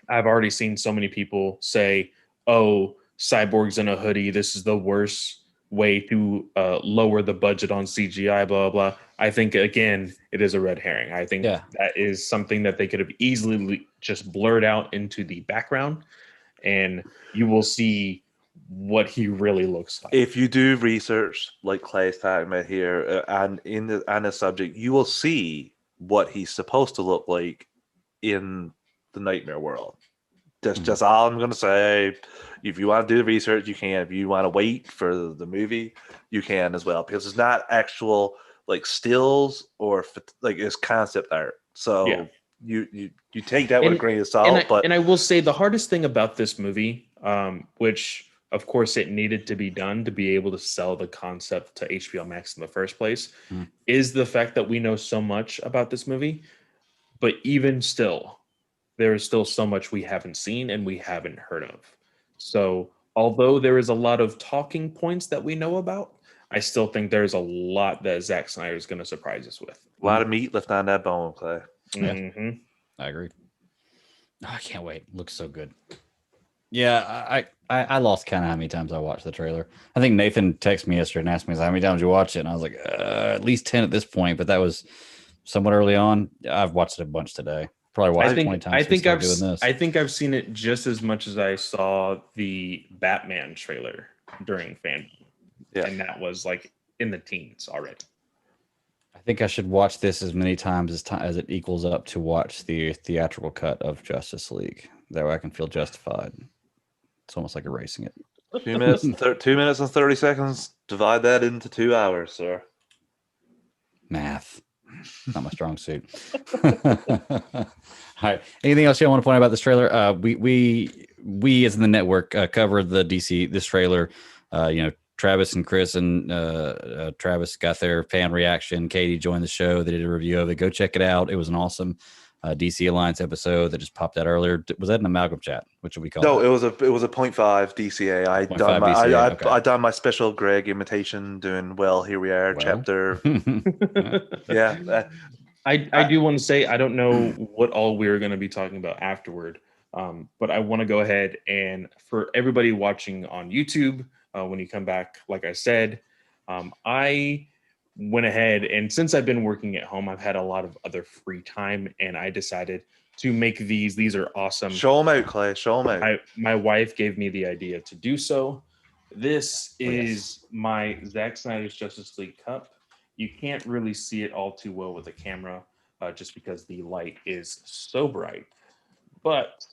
I've already seen so many people say, "Oh, Cyborg's in a hoodie. This is the worst way to lower the budget on CGI." Blah blah. I think again, it is a red herring. I think that is something that they could have easily just blurred out into the background, and you will see what he really looks like. If you do research, like Clay's talking about here, on the subject, you will see what he's supposed to look like in the nightmare world. That's just all I'm gonna say. If you want to do the research, you can. If you want to wait for the movie, you can as well, because it's not actual like stills or like it's concept art. So you take that with a grain of salt. And I will say the hardest thing about this movie, which of course it needed to be done to be able to sell the concept to HBO Max in the first place, is the fact that we know so much about this movie, but even still, there is still so much we haven't seen and we haven't heard of. So although there is a lot of talking points that we know about, I still think there's a lot that Zack Snyder is going to surprise us with. A lot of meat left on that bone, Clay. Yeah, I agree. Oh, I can't wait. Looks so good. Yeah, I lost count of how many times I watched the trailer. I think Nathan texted me yesterday and asked me, how many times you watch it? And I was like, at least 10 at this point, but that was somewhat early on. I've watched it a bunch today. Probably watched it 20 times. I think I've seen it just as much as I saw the Batman trailer during fandom. Yeah. And that was like in the teens already. I think I should watch this as many times as it equals up to watch the theatrical cut of Justice League. That way I can feel justified. It's almost like erasing it. 2 minutes, 2 minutes and 30 seconds. Divide that into 2 hours, sir. Math. Not my strong suit. All right. Anything else you want to point out about this trailer? We as in the network covered this trailer. Travis and Chris and Travis got their fan reaction. Katie joined the show. They did a review of it. Go check it out. It was an awesome DC Alliance episode that just popped out earlier. Was that an amalgam chat? What should we call it? No, it was a 0.5 DCA. I done my special Greg imitation doing here we are chapter. Yeah. I do want to say I don't know what all we're going to be talking about afterward, but I want to go ahead and for everybody watching on YouTube, when you come back, like I said, I went ahead and since I've been working at home, I've had a lot of other free time and I decided to make these. These are awesome. Show them out, Clay. Show them out. My wife gave me the idea to do so. This is my Zack Snyder's Justice League cup. You can't really see it all too well with the camera just because the light is so bright. But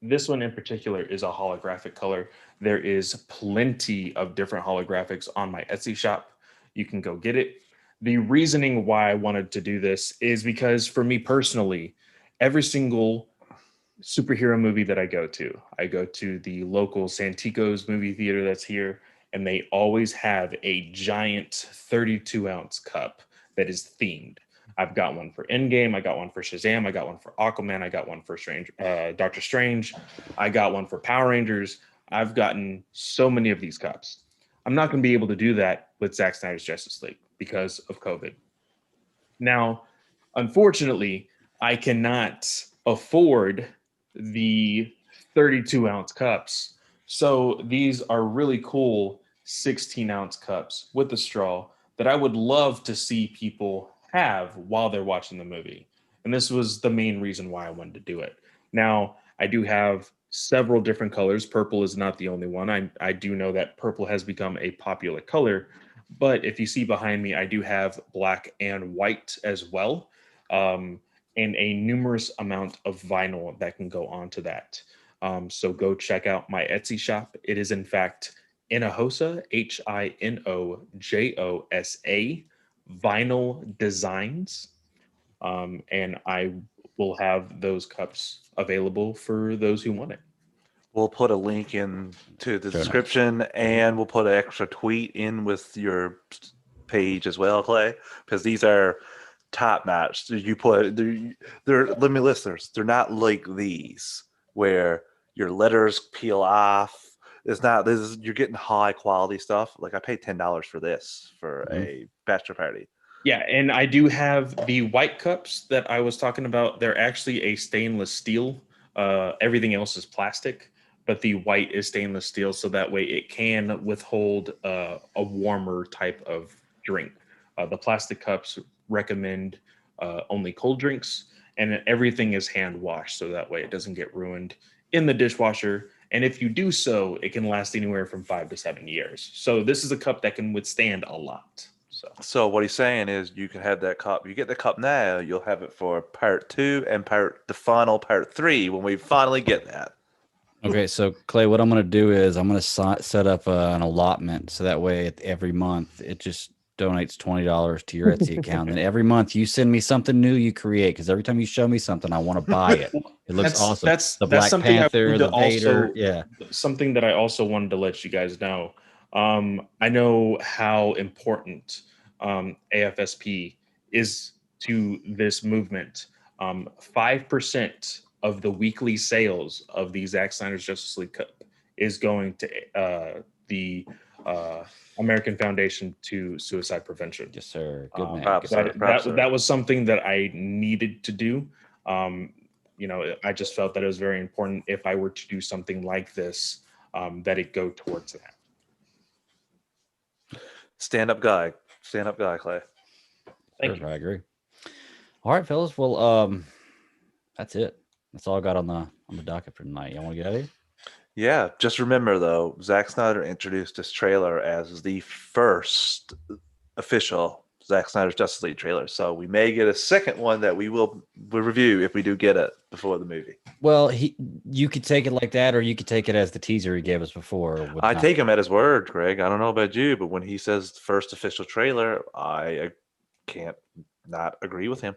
this one in particular is a holographic color. There is plenty of different holographics on my Etsy shop. You can go get it. The reasoning why I wanted to do this is because for me personally, every single superhero movie that I go to the local Santikos movie theater that's here, and they always have a giant 32-ounce cup that is themed. I've got one for Endgame. I got one for Shazam. I got one for Aquaman. I got one for Doctor Strange. I got one for Power Rangers. I've gotten so many of these cups. I'm not going to be able to do that with Zack Snyder's Justice League because of COVID. Now, unfortunately, I cannot afford the 32-ounce cups. So these are really cool 16-ounce cups with a straw that I would love to see people have while they're watching the movie. And this was the main reason why I wanted to do it. Now, I do have several different colors. Purple is not the only one. I do know that purple has become a popular color, but if you see behind me, I do have black and white as well. and a numerous amount of vinyl that can go onto that. So go check out my Etsy shop. It is in fact Hinojosa, Hinojosa Vinyl Designs. And I will have those cups available for those who want it. We'll put a link in to the Sure. description, and we'll put an extra tweet in with your page as well, Clay, because these are top notch. You put they're let me listeners. They're not like these where your letters peel off. It's not. This is you're getting high quality stuff. Like I paid $10 for this for a bachelor party. Yeah, and I do have the white cups that I was talking about. They're actually a stainless steel. Everything else is plastic, but the white is stainless steel, so that way it can withhold a warmer type of drink. The plastic cups recommend only cold drinks, and everything is hand washed, so that way it doesn't get ruined in the dishwasher. And if you do so, it can last anywhere from 5 to 7 years. So this is a cup that can withstand a lot. So what he's saying is you can have that cup. You get the cup now, you'll have it for part 2 and the final part 3 when we finally get that. Okay, so Clay, what I'm going to do is I'm going to set up an allotment so that way every month it just donates $20 to your Etsy account, and every month you send me something new you create, because every time you show me something, I want to buy it. It looks awesome. That's the Black something Panther, the Vader, something that I also wanted to let you guys know. I know how important AFSP is to this movement. 5% of the weekly sales of the Zack Snyder's Justice League Cup is going to the American Foundation to Suicide Prevention. Yes, sir. Good man. That was something that I needed to do. I just felt that it was very important if I were to do something like this, that it go towards that. Stand up guy, Clay. Thank you. I agree. All right, fellas. Well, that's it. That's all I got on the docket for tonight. Y'all want to get out of here? Yeah, just remember though, Zack Snyder introduced this trailer as the first official Zack Snyder's Justice League trailer. So we may get a second one that we'll review if we do get it before the movie. Well, you could take it like that, or you could take it as the teaser he gave us before. I take him at his word, Greg. I don't know about you, but when he says first official trailer, I can't not agree with him.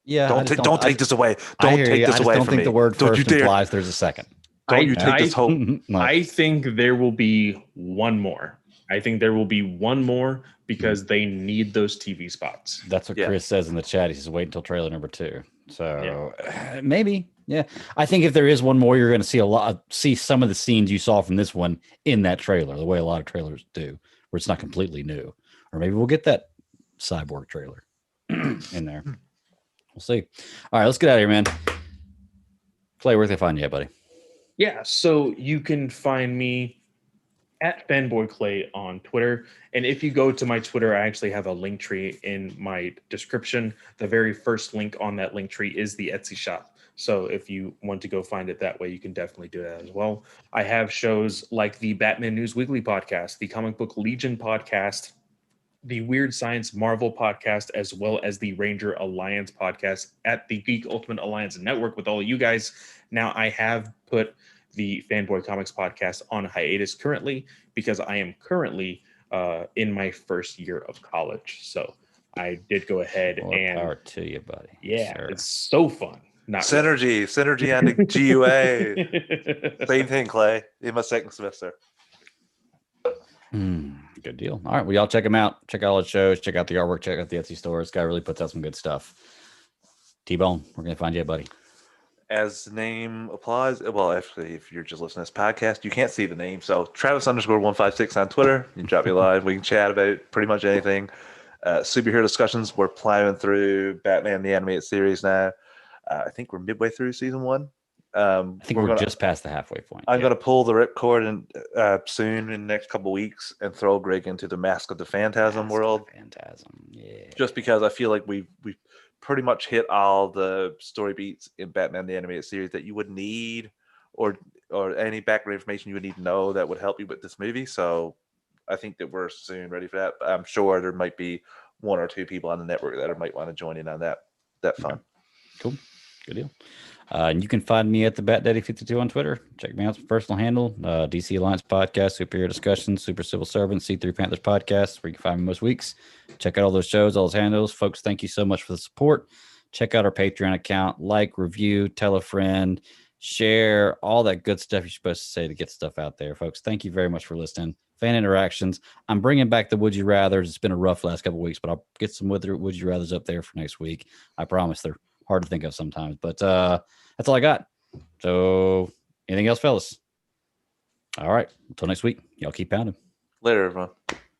Yeah, don't take this away. Don't take this away from me. I don't think the word first implies there's a second. Don't you take this hope. I think there will be one more. I think there will be one more because they need those TV spots. That's what Chris says in the chat. He says, wait until trailer number 2. So maybe, yeah. I think if there is one more, you're going to see some of the scenes you saw from this one in that trailer, the way a lot of trailers do, where it's not completely new. Or maybe we'll get that Cyborg trailer in there. We'll see. All right, let's get out of here, man. Clay, where can they find you at, buddy? Yeah, so you can find me at FanboyClay on Twitter. And if you go to my Twitter, I actually have a link tree in my description. The very first link on that link tree is the Etsy shop. So if you want to go find it that way, you can definitely do that as well. I have shows like the Batman News Weekly podcast, the Comic Book Legion podcast, the Weird Science Marvel podcast, as well as the Ranger Alliance podcast at the Geek Ultimate Alliance Network with all of you guys. Now, I have put the Fanboy Comics podcast on hiatus currently because I am currently in my first year of college. So I did go ahead and power to you, buddy. Yeah, it's so fun. Not synergy on the GUA. Same thing, Clay. In my second semester. Good deal. All right, well, y'all check him out. Check out all his shows. Check out the artwork. Check out the Etsy store. This guy really puts out some good stuff. T-Bone, we're going to find you, buddy. As the name applies, well, actually, if you're just listening to this podcast, you can't see the name. So Travis_156 on Twitter. You can drop me a line. We can chat about pretty much anything. Superhero discussions. We're plowing through Batman the Animated Series now. I think we're midway through season 1. I think we're just past the halfway point. I'm going to pull the ripcord soon in the next couple of weeks and throw Greg into the Mask of the Phantasm world. Phantasm, yeah. Just because I feel like we've pretty much hit all the story beats in Batman the Animated Series that you would need, or any background information you would need to know that would help you with this movie. So I think that we're soon ready for that. I'm sure there might be 1 or 2 people on the network that might want to join in on that fun. Cool. Good deal. And you can find me at the BatDaddy52 on Twitter. Check me out. My personal handle, DC Alliance Podcast, Superior Discussions, Super Civil Servants, C3 Panthers Podcast, where you can find me most weeks. Check out all those shows, all those handles. Folks, thank you so much for the support. Check out our Patreon account. Like, review, tell a friend, share, all that good stuff you're supposed to say to get stuff out there, folks. Thank you very much for listening. Fan interactions. I'm bringing back the Would You Rathers. It's been a rough last couple of weeks, but I'll get some Would You Rathers up there for next week. I promise. They're hard to think of sometimes, but that's all I got. So anything else, fellas? All right. Until next week, y'all keep pounding. Later, everyone.